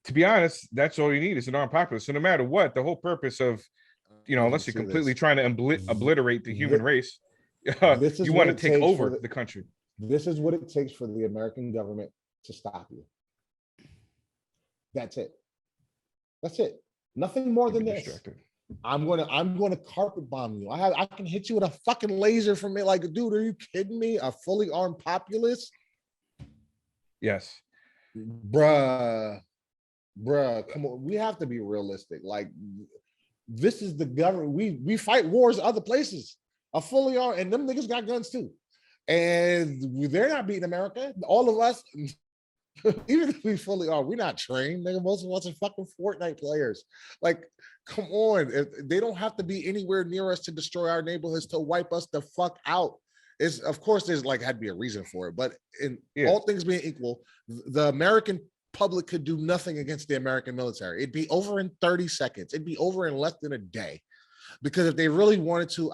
to be honest, that's all you need is an armed populace. So no matter what, the whole purpose of, unless you're completely trying to obliterate the human race, you want to take over the country. This is what it takes for the American government to stop you. That's it. That's it. Nothing more than this. Distracted. I'm gonna carpet bomb you. I can hit you with a fucking laser from it. Like, dude, are you kidding me? A fully armed populace? Yes. Bruh, come on. We have to be realistic. Like, this is the government. We fight wars other places. A fully armed, and them niggas got guns too. And they're not beating America. All of us, even if we fully are, we're not trained. Nigga, most of us are fucking Fortnite players. Like, come on. They don't have to be anywhere near us to destroy our neighborhoods, to wipe us the fuck out. Of course, there's had to be a reason for it, but all things being equal, the American public could do nothing against the American military. It'd be over in 30 seconds. It'd be over in less than a day. Because if they really wanted to,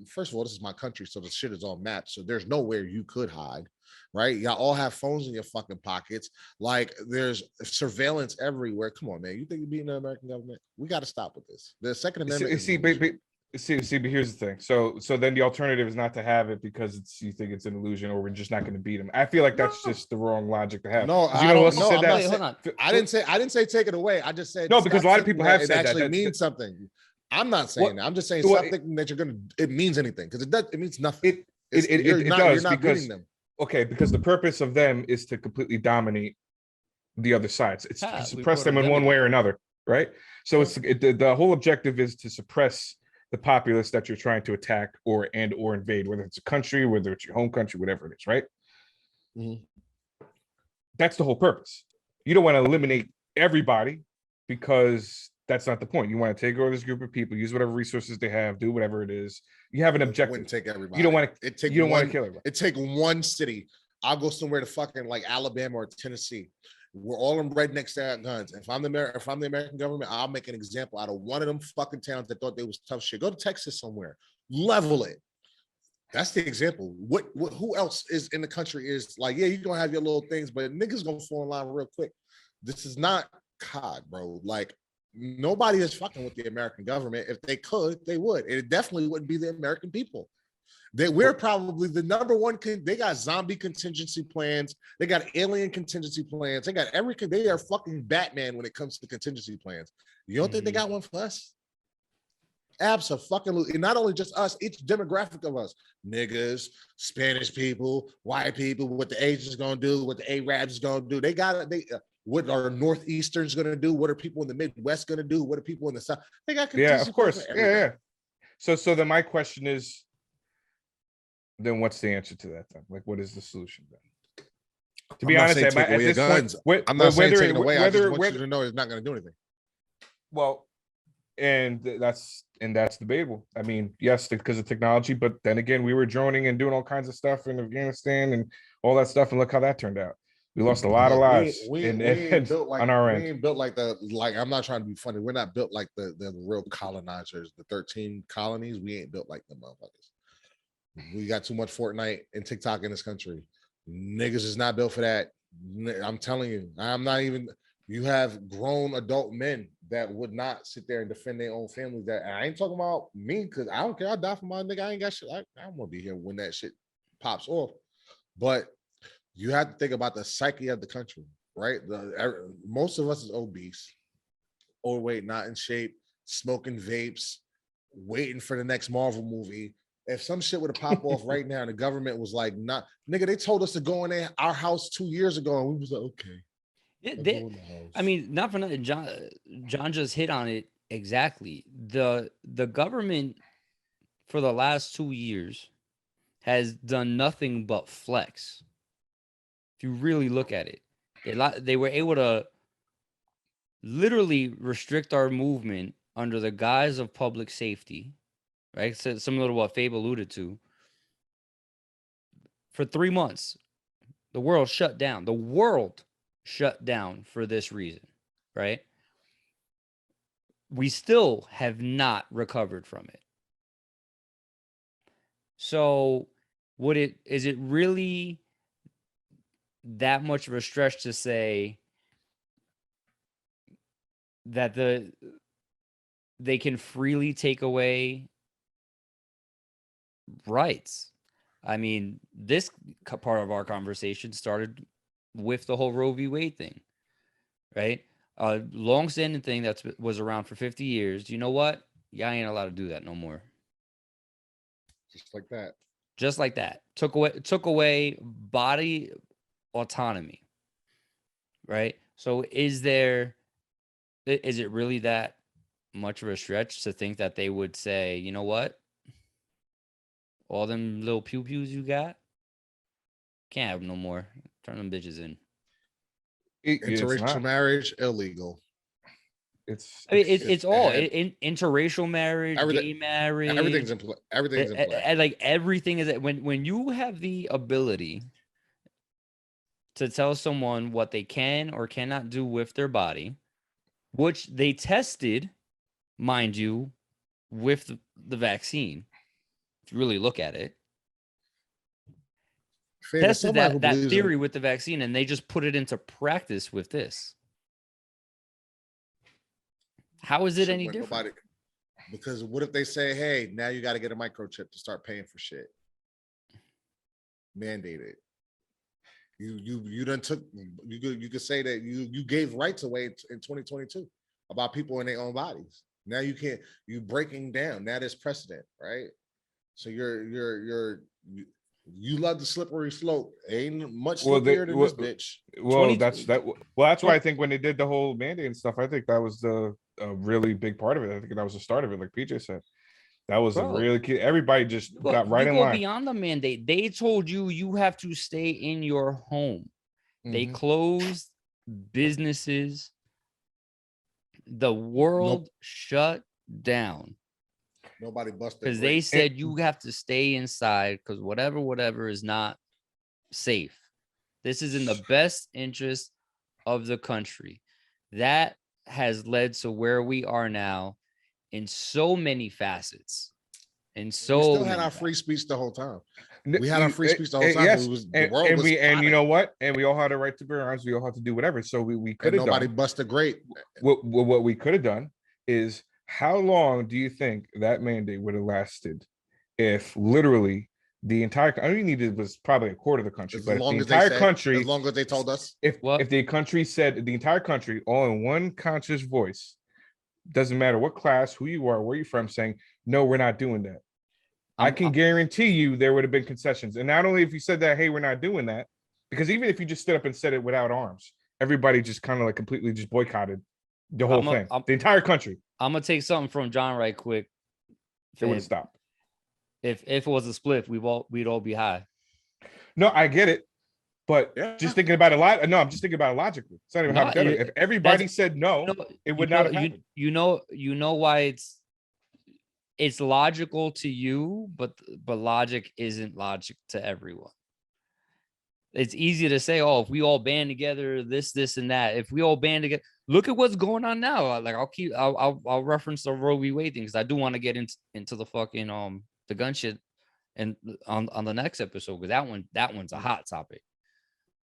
first of all, this is my country, so the shit is all mapped. So there's nowhere you could hide, right? Y'all all have phones in your fucking pockets. Like, there's surveillance everywhere. Come on, man. You think you're beating the American government? We got to stop with this. The Second Amendment. But here's the thing. So then the alternative is not to have it because you think it's an illusion, or we're just not going to beat them. I feel like that's just the wrong logic to have. No, I don't know. Hold on. I didn't say take it away. I just said no, because a lot of people have said that. It actually means something. I'm not saying that. I'm just saying Well, stop thinking that it means anything, because it means nothing. It does, you're not because reading them. okay, because the purpose of them is to completely dominate the other sides. It's to suppress them in one way or another, right? So the whole objective is to suppress the populace that you're trying to attack or invade, whether it's a country, whether it's your home country, whatever it is, right? Mm-hmm. That's the whole purpose. You don't want to eliminate everybody, because that's not the point. You want to take over this group of people, use whatever resources they have, do whatever it is. You have an objective. Wouldn't take everybody. You don't want to. You don't want to kill everybody. It take one city. I'll go somewhere to fucking like Alabama or Tennessee. We're all in rednecks that got guns. If I'm the American government, I'll make an example out of one of them fucking towns that thought they was tough shit. Go to Texas somewhere, level it. That's the example. What who else is in the country is like, yeah, you're gonna have your little things, but niggas gonna fall in line real quick. This is not COD, bro. Like, nobody is fucking with the American government. If they could, they would. It definitely wouldn't be the American people. We're probably the number one. They got zombie contingency plans. They got alien contingency plans. They got everything. They are fucking Batman when it comes to contingency plans. You don't think they got one for us? Absolutely. Not only just us, each demographic of us. Niggas, Spanish people, white people, what the Asians gonna do, what the Arabs gonna do. They got it. What are Northeasterns gonna do? What are people in the Midwest gonna do? What are people in the South? They got of course. Yeah. So then my question is, then what's the answer to that then? Like, what is the solution then? To be honest, at this point, I'm not saying taking away. I just want you to know it's not going to do anything. Well, and that's debatable. I mean, yes, because of technology, but then again, we were droning and doing all kinds of stuff in Afghanistan and all that stuff, and look how that turned out. We lost a lot of lives on our end. We ain't built like I'm not trying to be funny. We're not built like the real colonizers, the 13 colonies. We ain't built like them motherfuckers. We got too much Fortnite and TikTok in this country. Niggas is not built for that. I'm telling you, I'm not even. You have grown adult men that would not sit there and defend their own families. That I ain't talking about me, because I don't care. I die for my nigga. I ain't got shit. I'm gonna be here when that shit pops off. But you have to think about the psyche of the country, right? Most of us is obese, overweight, not in shape, smoking vapes, waiting for the next Marvel movie. If some shit would have popped off right now and the government was like, not, nigga, they told us to go in our house 2 years ago, and we was like, okay. I mean, not for nothing. John just hit on it exactly. The government for the last 2 years has done nothing but flex. If you really look at it, they were able to literally restrict our movement under the guise of public safety. Right, so similar to what Fabe alluded to. For 3 months, the world shut down. The world shut down for this reason, right? We still have not recovered from it. So, is it really that much of a stretch to say that they can freely take away rights? I mean, this part of our conversation started with the whole Roe v. Wade thing, right? A long-standing thing that was around for 50 years. You know what? Y'all ain't allowed to do that no more. Just like that. Just like that. Took away body autonomy, right? So is it really that much of a stretch to think that they would say, you know what? All them little pew-pews you got, can't have no more. Turn them bitches in. Interracial marriage, illegal. It's all interracial marriage, gay marriage. Everything's in play. Everything's in play. Like everything is when you have the ability to tell someone what they can or cannot do with their body, which they tested, mind you, with the vaccine. If you really look at it, tested that theory with the vaccine, and they just put it into practice with this. How is it any different? Because what if they say, hey, now you got to get a microchip to start paying for shit? Mandated. You done took, you could say that you gave rights away in 2022 about people in their own bodies. Now you can't. You breaking down. Now there's precedent, right? So you love the slippery slope. Ain't much slipperier than this bitch. Well, that's why I think when they did the whole mandate and stuff, I think that was the really big part of it. I think that was the start of it, like PJ said. That was a really key. Everybody just got right in line. Beyond the mandate. They told you have to stay in your home. They closed businesses. The world shut down. Nobody busted because they said you have to stay inside because whatever is not safe. This is in the best interest of the country. That has led to where we are now in so many facets. And so we still had our free speech the whole time. We had our free speech the whole time. Yes. It was, the world was and you know what? And we all had a right to bear arms. We all had to do whatever. So we could have done. Nobody busted great. What we could have done is, how long do you think that mandate would have lasted if literally the entire, I mean, needed was probably a quarter of the country, but the entire country, as long as they told us, if the country said, the entire country all in one conscious voice, doesn't matter what class, who you are, where you're from, saying, no, we're not doing that. I can guarantee you there would have been concessions. And not only if you said that, hey, we're not doing that, because even if you just stood up and said it without arms, everybody just kind of like completely just boycotted the whole thing, the entire country. I'm gonna take something from John right quick. It would have stopped. If it was a split, we'd all be high. No, I get it, but just thinking about it I'm just thinking about it logically. It's not even hypothetical. If everybody said no, it would not have happened. You know why it's logical to you, but logic isn't logic to everyone. It's easy to say, oh, if we all band together, this and that. If we all band together, look at what's going on now. Like I'll reference the Roe v. Wade thing because I do want to get into the fucking the gun shit and on the next episode, because that one's a hot topic.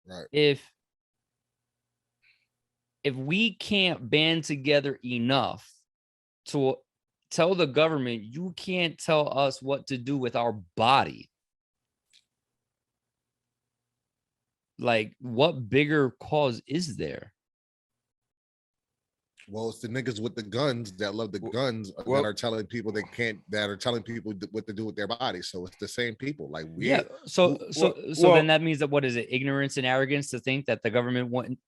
Right. If we can't band together enough to tell the government, you can't tell us what to do with our body. Like, what bigger cause is there? Well, it's the niggas with the guns that love the guns that are telling people they can't, that are telling people what to do with their bodies. So it's the same people. Like, So then that means that, what is it? Ignorance and arrogance to think that the government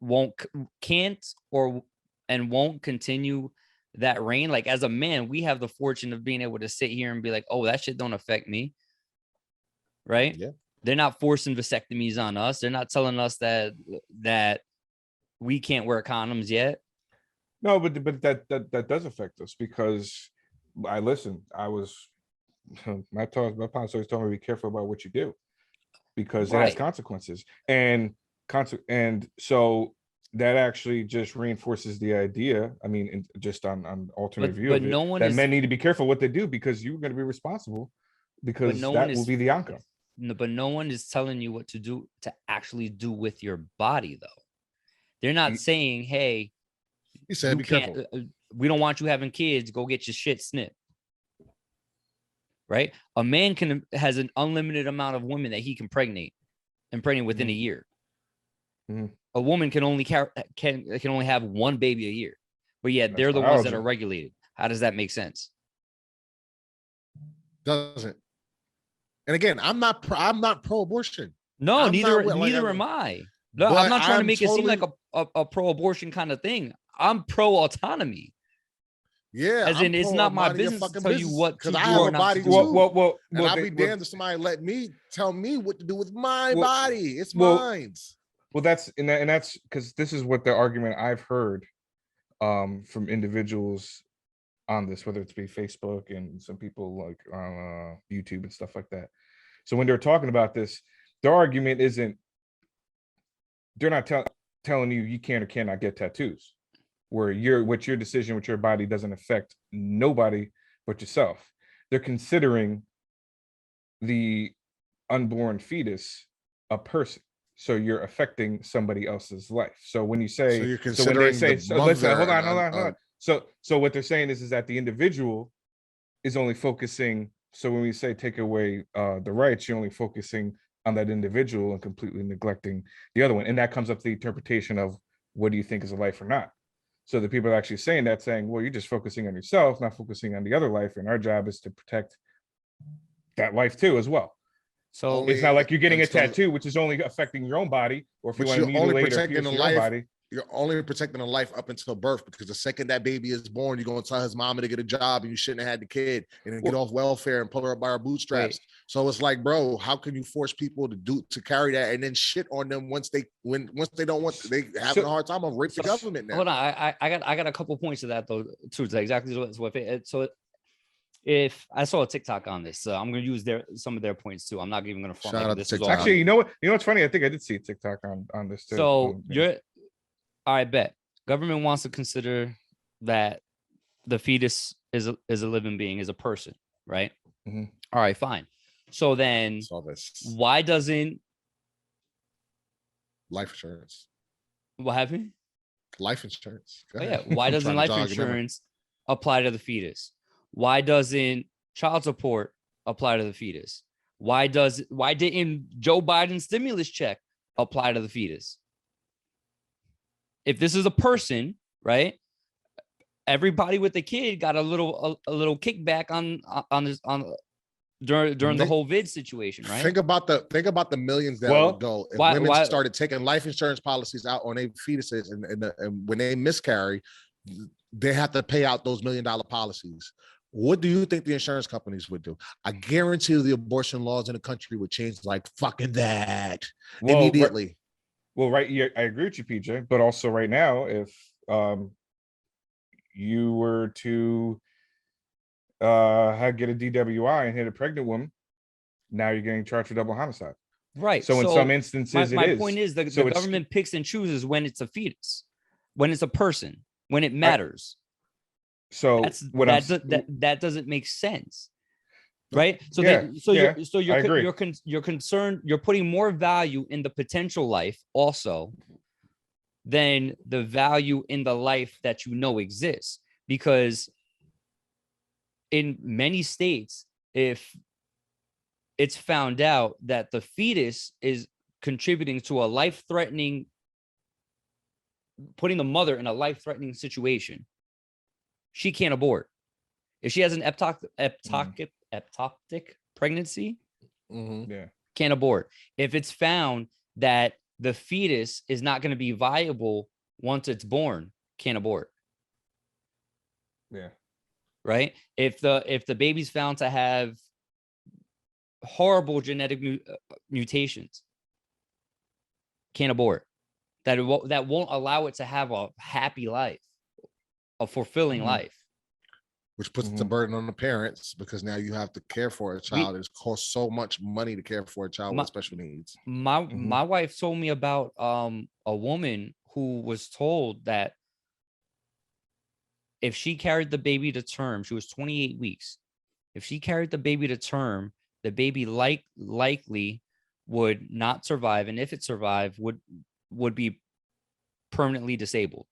can't won't continue that reign. Like, as a man, we have the fortune of being able to sit here and be like, oh, that shit don't affect me. Right? Yeah. They're not forcing vasectomies on us. They're not telling us that we can't wear condoms yet. No, but that does affect us, because I was my parents always told me, be careful about what you do, because it has consequences, and so that actually just reinforces the idea. I mean, just on alternate view of it, that men need to be careful what they do, because you're going to be responsible, because that will be the outcome. But no one is telling you what to do, to actually do with your body, though. They're not saying, hey, he said, be careful. We don't want you having kids. Go get your shit snipped. Right? A man has an unlimited amount of women that he can impregnate within a year. Mm-hmm. A woman can only can only have one baby a year, but yet they're the ones that are regulated. How does that make sense? Doesn't. And again, I'm not pro-abortion. No, neither am I. No, I'm not trying to make it seem like a pro-abortion kind of thing. I'm pro-autonomy. Yeah, as in, it's not my business to tell you what to do. I have a body too. And I'll be damned if somebody tell me what to do with my body. It's mine. Well, that's because this is what the argument I've heard from individuals on this, whether it's be Facebook and some people like on YouTube and stuff like that. So when they're talking about this, their argument isn't, they're not telling you can or cannot get tattoos, where your decision with your body doesn't affect nobody but yourself. They're considering the unborn fetus a person, so you're affecting somebody else's life. So when you say, so you're considering hold on. So what they're saying is that the individual is only focusing. So when we say take away the rights, you're only focusing on that individual and completely neglecting the other one. And that comes up to the interpretation of, what do you think is a life or not? So the people are actually saying that, saying, well, you're just focusing on yourself, not focusing on the other life. And our job is to protect that life too, as well. So it's not like you're getting a until- tattoo, which is only affecting your own body, or if you But want to you're only mutilate or protecting pierce the your own life. body. You're only protecting a life up until birth, because the second that baby is born, you're gonna tell his mama to get a job, and you shouldn't have had the kid, and then get off welfare and pull her up by her bootstraps. Wait. So it's like, bro, how can you force people to carry that and then shit on them once they don't want, they having a hard time of rape the government now? Hold on, I got a couple points to that though too. It's exactly what it, so. If I saw a TikTok on this, so I'm going to use some of their points too. I'm not even going to front. Shout out to This is all TikTok. Actually, you know what's funny? I think I did see a TikTok on this too. So you're all right. Bet government wants to consider that the fetus is a living being, is a person, right? Mm-hmm. All right, fine. So then, why doesn't life insurance? What happened? Life insurance. Oh, yeah. Why doesn't life insurance apply to the fetus? Why doesn't child support apply to the fetus? Why didn't Joe Biden's stimulus check apply to the fetus? If this is a person, right? Everybody with the kid got a little kickback during the whole vid situation, right? Think about the millions that would go if women started taking life insurance policies out on their fetuses, and when they miscarry, they have to pay out those $1 million policies. What do you think the insurance companies would do? I guarantee you the abortion laws in the country would change like fucking that immediately. Yeah, I agree with you, PJ. But also right now, if you were to get a DWI and hit a pregnant woman, now you're getting charged for double homicide. Right. So in some instances, my point is the government picks and chooses when it's a fetus, when it's a person, when it matters. So that doesn't make sense, right? So you're concerned. You're putting more value in the potential life also than the value in the life that you know exists, because in many states, if it's found out that the fetus is contributing to a life-threatening, putting the mother in a life-threatening situation, she can't abort. If she has an ectopic pregnancy, can't abort. If it's found that the fetus is not going to be viable once it's born, can't abort. Yeah. Right. If the baby's found to have horrible genetic mutations, can't abort. That won't allow it to have a happy life, a fulfilling life. Which puts the burden on the parents, because now you have to care for a child. It costs so much money to care for a child with special needs. My wife told me about a woman who was told that if she carried the baby to term, she was 28 weeks. If she carried the baby to term, the baby likely would not survive, and if it survived, would be permanently disabled.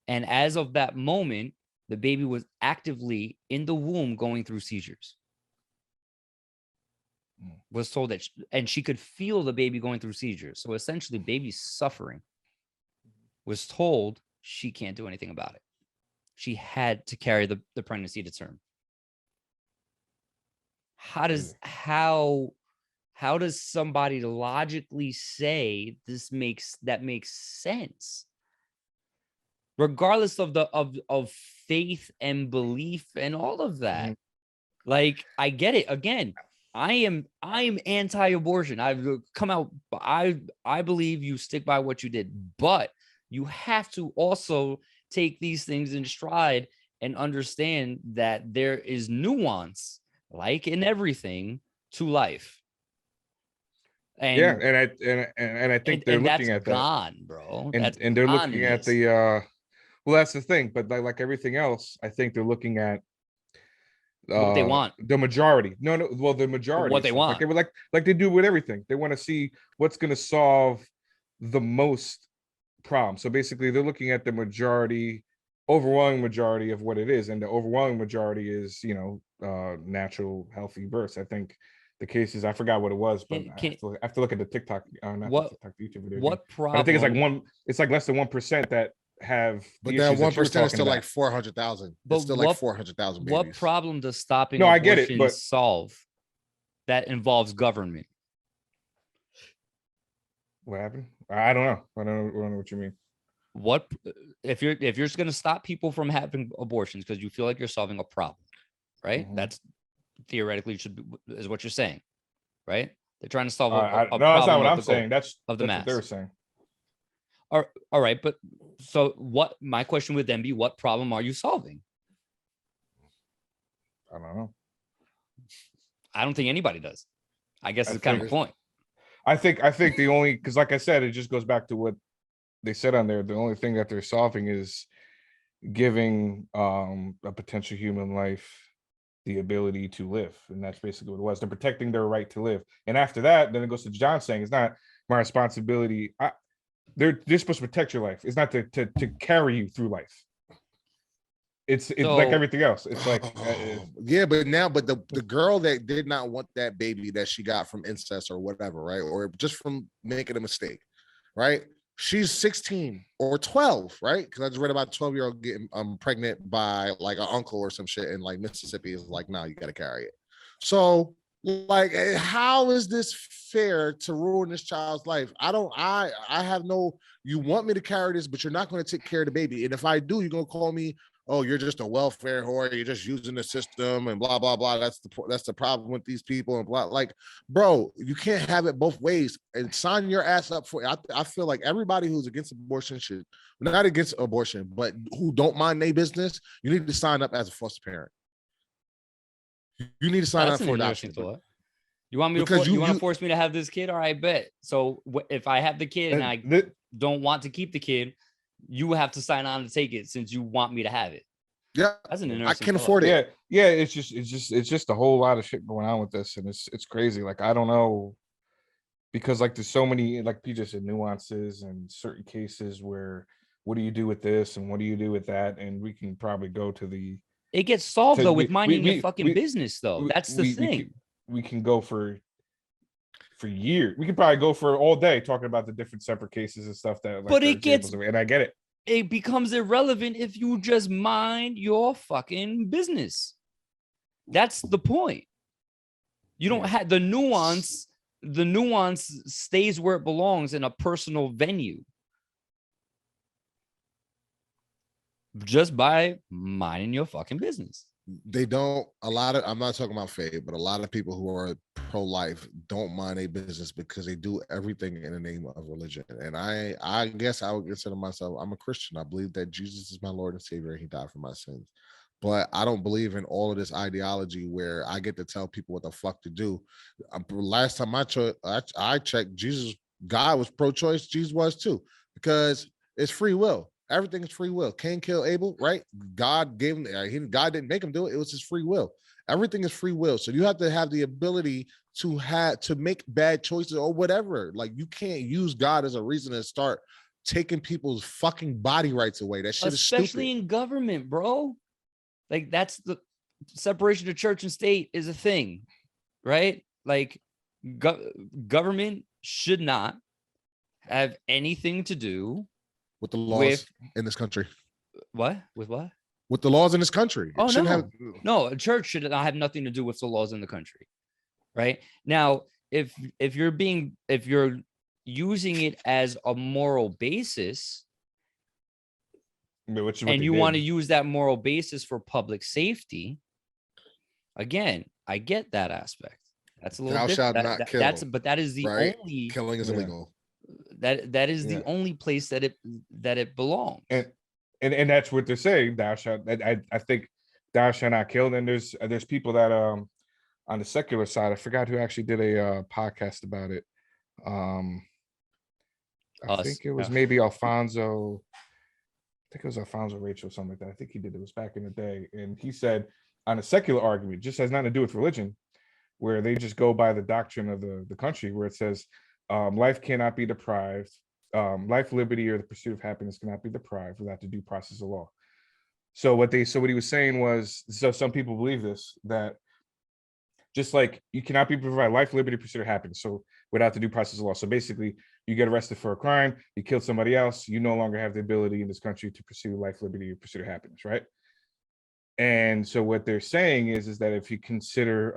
And as of that moment, the baby was actively in the womb going through seizures. Was told that, and she could feel the baby going through seizures. So essentially, baby's suffering. Was told she can't do anything about it. She had to carry the pregnancy to term. How does somebody logically say makes sense? Regardless of faith and belief and all of that. Like, I get it. Again, I am anti-abortion. I've come out. I believe you stick by what you did, but you have to also take these things in stride and understand that there is nuance, like in everything, to life. And I think they're looking at that. Gone, bro. And they're looking at the well, that's the thing, but like everything else, I think they're looking at what they want. The majority. Well, the majority. What they want. Like they do with everything. They want to see what's going to solve the most problem. So basically, they're looking at the overwhelming majority of what it is, and the overwhelming majority is, natural, healthy births. I think the cases, I forgot what it was, but I have to look at the TikTok, not the TikTok, YouTube video. What problem? But I think it's like less than 1% that have. But that 1% is still like 400,000. It's still like 400,000 babies. What problem does stopping I get it, but solve that involves government? What happened? I don't know. I don't know what you mean. What if you're just going to stop people from having abortions because you feel like you're solving a problem, right? Mm-hmm. That's theoretically is what you're saying, right? They're trying to solve a problem. No, that's not what I'm saying. That's of the mass. What they're saying. All right, but so what? My question would then be, what problem are you solving? I don't know. I don't think anybody does. I guess it's kind of the point. I think the only, because like I said, it just goes back to what they said on there. The only thing that they're solving is giving a potential human life the ability to live, and that's basically what it was. They're protecting their right to live, and after that, then it goes to John saying it's not my responsibility. They're supposed to protect your life. It's not to carry you through life. It's so, like everything else. It's like yeah, but the girl that did not want that baby that she got from incest or whatever, right, or just from making a mistake, right? She's 16 or 12, right? Because I just read about a 12-year-old getting pregnant by like an uncle or some shit in like Mississippi. Is like, no, you got to carry it. So like, how is this fair to ruin this child's life? I have no, you want me to carry this, but you're not going to take care of the baby. And if I do, you're going to call me, oh, you're just a welfare whore, you're just using the system and blah, blah, blah. That's the problem with these people and blah. Like, bro, you can't have it both ways and sign your ass up for it. I feel like everybody who's against abortion should, not against abortion, but who don't mind their business, you need to sign up as a foster parent. You need to sign up for adoption. You want me to you want to force me to have this kid? All right, bet. So if I have the kid and I don't want to keep the kid, you have to sign on to take it since you want me to have it. Yeah, that's an interesting. I can afford it. Yeah. It's just a whole lot of shit going on with this, and it's crazy. Like, I don't know, because like there's so many, like you just said, nuances and certain cases where what do you do with this and what do you do with that, and we can probably go to the. It gets solved though with minding your fucking business though. That's the thing. We can go for years. We could probably go for all day talking about the different separate cases and stuff that. Like, but it gets, and I get it. It becomes irrelevant if you just mind your fucking business. That's the point. You don't have the nuance. The nuance stays where it belongs in a personal venue. Just by minding your fucking business. They don't, I'm not talking about faith, but a lot of people who are pro-life don't mind their business because they do everything in the name of religion. And I guess I would consider myself, I'm a Christian. I believe that Jesus is my Lord and Savior and he died for my sins. But I don't believe in all of this ideology where I get to tell people what the fuck to do. Last time I checked, God was pro-choice, Jesus was too, because it's free will. Everything is free will. Cain killed Abel, right? God gave him. God didn't make him do it. It was his free will. Everything is free will. So you have to have the ability to make bad choices or whatever. Like, you can't use God as a reason to start taking people's fucking body rights away. That shit is stupid. Especially in government, bro. Like, that's the separation of church and state is a thing, right? Like, government should not have anything to do with the laws in this country. What? With what? With the laws in this country. Oh, no. A church should not have nothing to do with the laws in the country. Right? Now, if you're using it as a moral basis, and you want to use that moral basis for public safety, again, I get that aspect. That's a little different. Thou shalt not kill. But that is the only killing is illegal. That is the only place that it belongs. And that's what they're saying. Thou shalt. I think thou shalt not kill. And there's people that on the secular side. I forgot who actually did a podcast about it. I think it was maybe Alfonso. I think it was Alfonso Rachel, something like that. I think he did. It was back in the day, and he said on a secular argument, just has nothing to do with religion, where they just go by the doctrine of the country, where it says. Life cannot be deprived. Life, liberty, or the pursuit of happiness cannot be deprived without the due process of law. So what he was saying was, so some people believe this, that Just like you cannot be provided life, liberty, pursuit of happiness. So without the due process of law. So basically, you get arrested for a crime, you killed somebody else, you no longer have the ability in this country to pursue life, liberty, or pursuit of happiness, right? And so what they're saying is that if you consider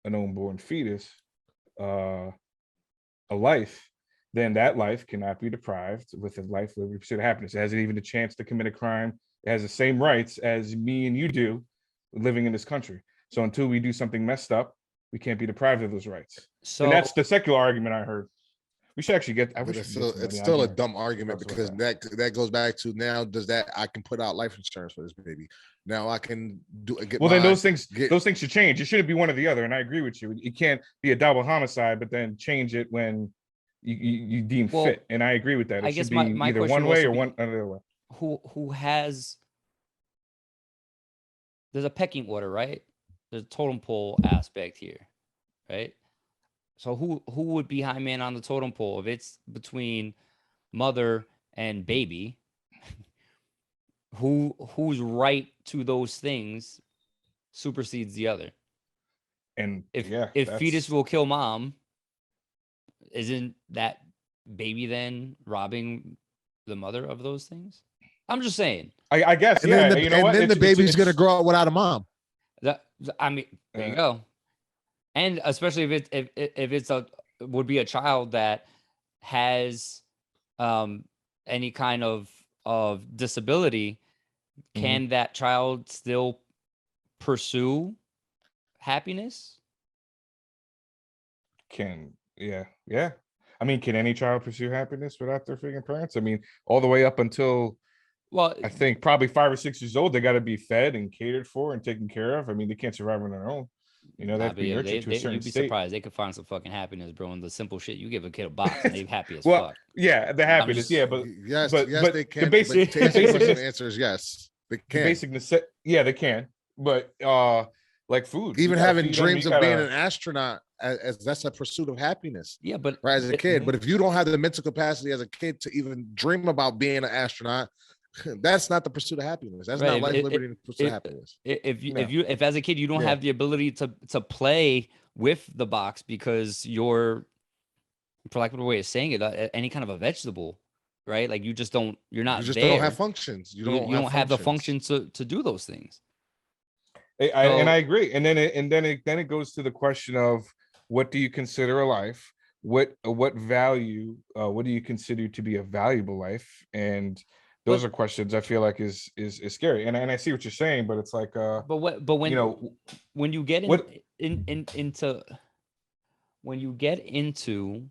an unborn fetus a life, then that life cannot be deprived with a life, liberty, pursuit of happiness. It hasn't even a chance to commit a crime. It has the same rights as me and you do living in this country. So until we do something messed up, we can't be deprived of those rights. So, and that's the secular argument I heard. We should actually get. It's still a dumb argument because that goes back to now. I can put out life insurance for this baby. Now I can then those things should change. It shouldn't be one or the other. And I agree with you. It can't be a double homicide, but then change it when you deem fit. And I agree with that. It should be either one way or one other way. Who has? There's a pecking order, right? There's a totem pole aspect here, right? So who would be high man on the totem pole if it's between mother and baby? Who's right to those things supersedes the other. And if fetus will kill mom, isn't that baby then robbing the mother of those things? I'm just saying. I guess. And then the baby's gonna grow up without a mom. There you go. And especially if it's would be a child that has any kind of disability, can that child still pursue happiness? Yeah. I mean, can any child pursue happiness without their freaking parents? I mean, all the way up until I think probably 5 or 6 years old, they got to be fed and catered for and taken care of. I mean, they can't survive on their own. You know, that's be nurtured to a certain you'd be state. surprised. They could find some fucking happiness, bro. And the simple shit, you give a kid a box and they're happy as well, fuck. Yeah, the happiness. But yes, but they can. The basic answer is yes. They can. They can. But like food, even having dreams of being an astronaut, as that's a pursuit of happiness. Yeah, but right, as a kid. But if you don't have the mental capacity as a kid to even dream about being an astronaut, that's not the pursuit of happiness. That's not life, liberty, and pursuit of happiness. If as a kid you don't have the ability to play with the box because you're, for lack of a way of saying it, any kind of a vegetable, right? Like you just don't. You're not. You just don't have functions. You don't have the functions to do those things. And I agree. And then it goes to the question of what do you consider a life? What value? What do you consider to be a valuable life? And those are questions I feel like is scary. And I see what you're saying, but it's like when you get into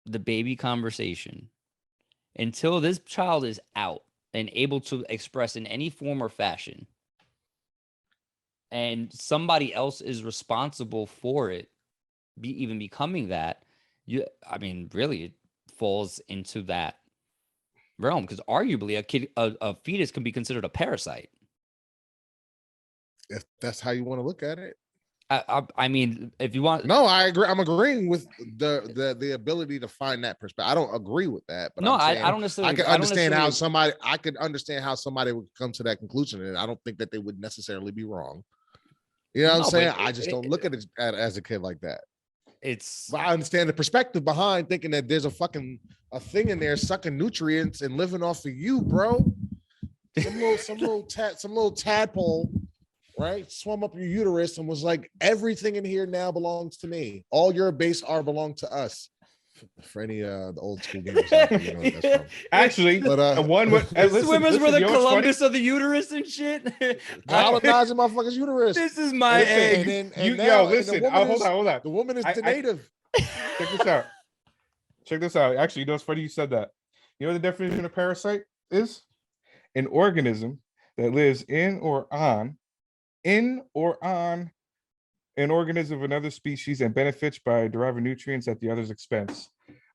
the baby conversation, until this child is out and able to express in any form or fashion, and somebody else is responsible for it, even becoming that, really it falls into that realm, because arguably a fetus can be considered a parasite. If that's how you want to look at it. I mean, if you want, no, I agree. I'm agreeing with the ability to find that perspective. I don't agree with that, but I don't necessarily. I can understand how somebody. I could understand how somebody would come to that conclusion, and I don't think that they would necessarily be wrong. You know what I'm saying? I just don't look at it as a kid like that. But I understand the perspective behind thinking that there's a thing in there sucking nutrients and living off of you, bro. Some little tadpole, right? Swam up your uterus and was like, everything in here now belongs to me. All your base belong to us. For any the old school gamers, actually, but swimmers were the Columbus of the uterus and shit. Colonizing motherfuckers' uterus. This is my egg. Hold on. The woman is the native. Check this out. Actually, you know, it's funny you said that. You know what the definition of parasite is? An organism that lives in or on an organism of another species and benefits by deriving nutrients at the other's expense.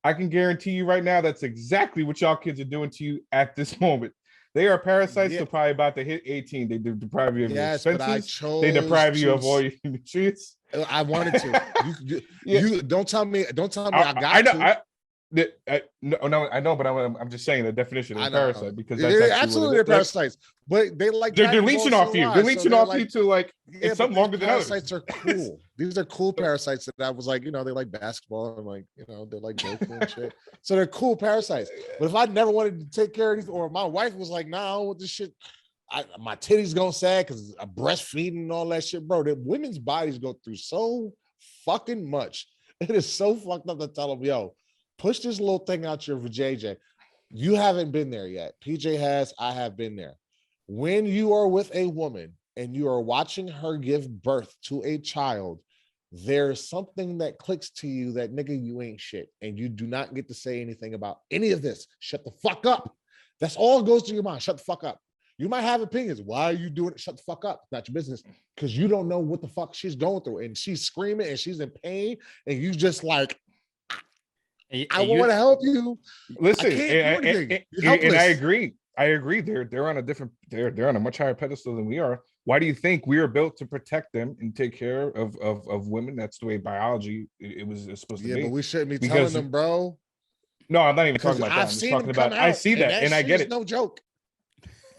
I can guarantee you right now that's exactly what y'all kids are doing to you at this moment. They are parasites. They're probably about to hit 18. They deprive you of your expenses. They deprive you of all your nutrients. I wanted to. You don't tell me. I got to. No, I know, but I'm just saying the definition of parasite because that's absolutely they're parasites, but they like they're leeching off you. They're leeching off you to like it's something longer than others. Parasites are cool. These are cool parasites that I was like, they like basketball and like, they like Goku and shit. So they're cool parasites. But if I never wanted to take care of these, or my wife was like, "Nah, I don't want this shit. My titties gonna sag because I'm breastfeeding and all that shit, bro." The women's bodies go through so fucking much. It is so fucked up to tell them, yo, push this little thing out your vajayjay. You haven't been there yet. PJ has. I have been there. When you are with a woman and you are watching her give birth to a child, there's something that clicks to you that, nigga, you ain't shit. And you do not get to say anything about any of this. Shut the fuck up. That's all goes to your mind. Shut the fuck up. You might have opinions. Why are you doing it? Shut the fuck up. It's not your business. Because you don't know what the fuck she's going through. And she's screaming and she's in pain. And you just like, I want to help you. Listen, and I agree. I agree. They're on a different. They're on a much higher pedestal than we are. Why do you think we are built to protect them and take care of women? That's the way biology it was supposed to be. Yeah, but we shouldn't be telling them, bro. No, I'm not even talking about that. I'm just talking about. I see that, and I get it. No joke.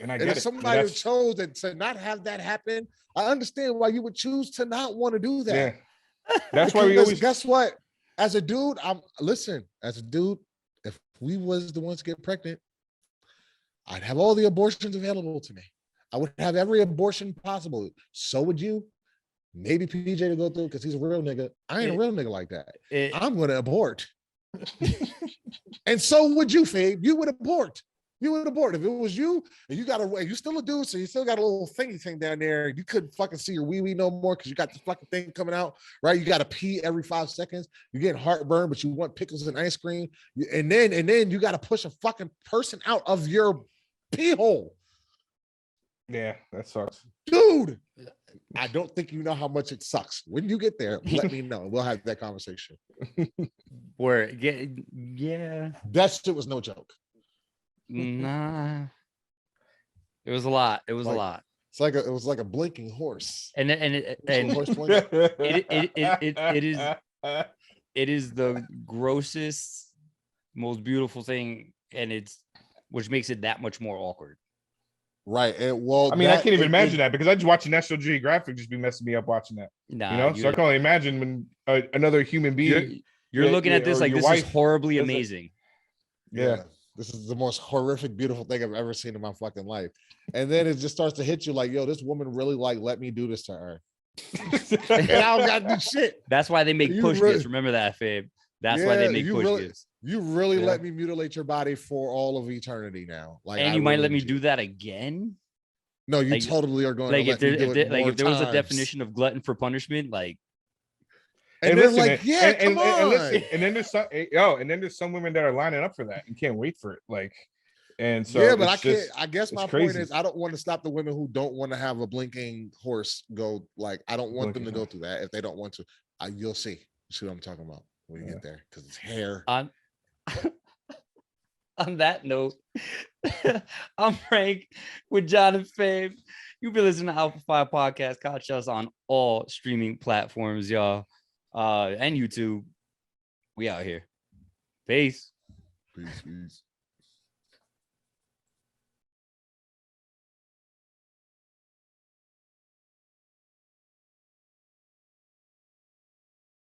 And I get if somebody chose to not have that happen, I understand why you would choose to not want to do that. Yeah. That's why we always. Guess what? As a dude, as a dude, if we was the ones to get pregnant, I'd have all the abortions available to me. I would have every abortion possible. So would you. Maybe PJ to go through because he's a real nigga. I ain't a real nigga like that. I'm going to abort. And so would you, Fabe. You would abort. You would abort. If it was you, and you still a dude, so you still got a little thingy thing down there. You couldn't fucking see your wee-wee no more because you got the fucking thing coming out, right? You got to pee every 5 seconds. You're getting heartburn, but you want pickles and ice cream. And then you got to push a fucking person out of your pee hole. Yeah, that sucks. Dude, I don't think you know how much it sucks. When you get there, let me know. We'll have that conversation. Yeah. That shit was no joke. Nah, it was a lot. It was a lot. It was like a blinking horse. And it is the grossest, most beautiful thing, and which makes it that much more awkward. Right. Well, I mean, I can't even imagine that because I just watching National Geographic just be messing me up watching that. Nah, so I can only imagine when another human being you're looking at this like this is horribly amazing. Yeah. This is the most horrific, beautiful thing I've ever seen in my fucking life. And then it just starts to hit you like, yo, this woman really let me do this to her. And I don't got to do shit. That's why they make push gifts. Remember that, Fabe. That's why they make push gifts. You really let me mutilate your body for all of eternity now. And you might let me do that again? No, you totally are going to let me do it if there was a definition of glutton for punishment, like. And they're like, yeah, come on. And then there's some women that are lining up for that and can't wait for it. Like, and so yeah, but I can't. I guess my point is, I don't want to stop the women who don't want to have a blinking horse go. Like, I don't want them to go through that if they don't want to. You'll see. See what I'm talking about when you get there because it's hair. On that note, I'm Frank with John and Fabe. You've been listening to Alpha 5 Podcast. Catch us on all streaming platforms, y'all. And YouTube. We out here. Peace. Peace.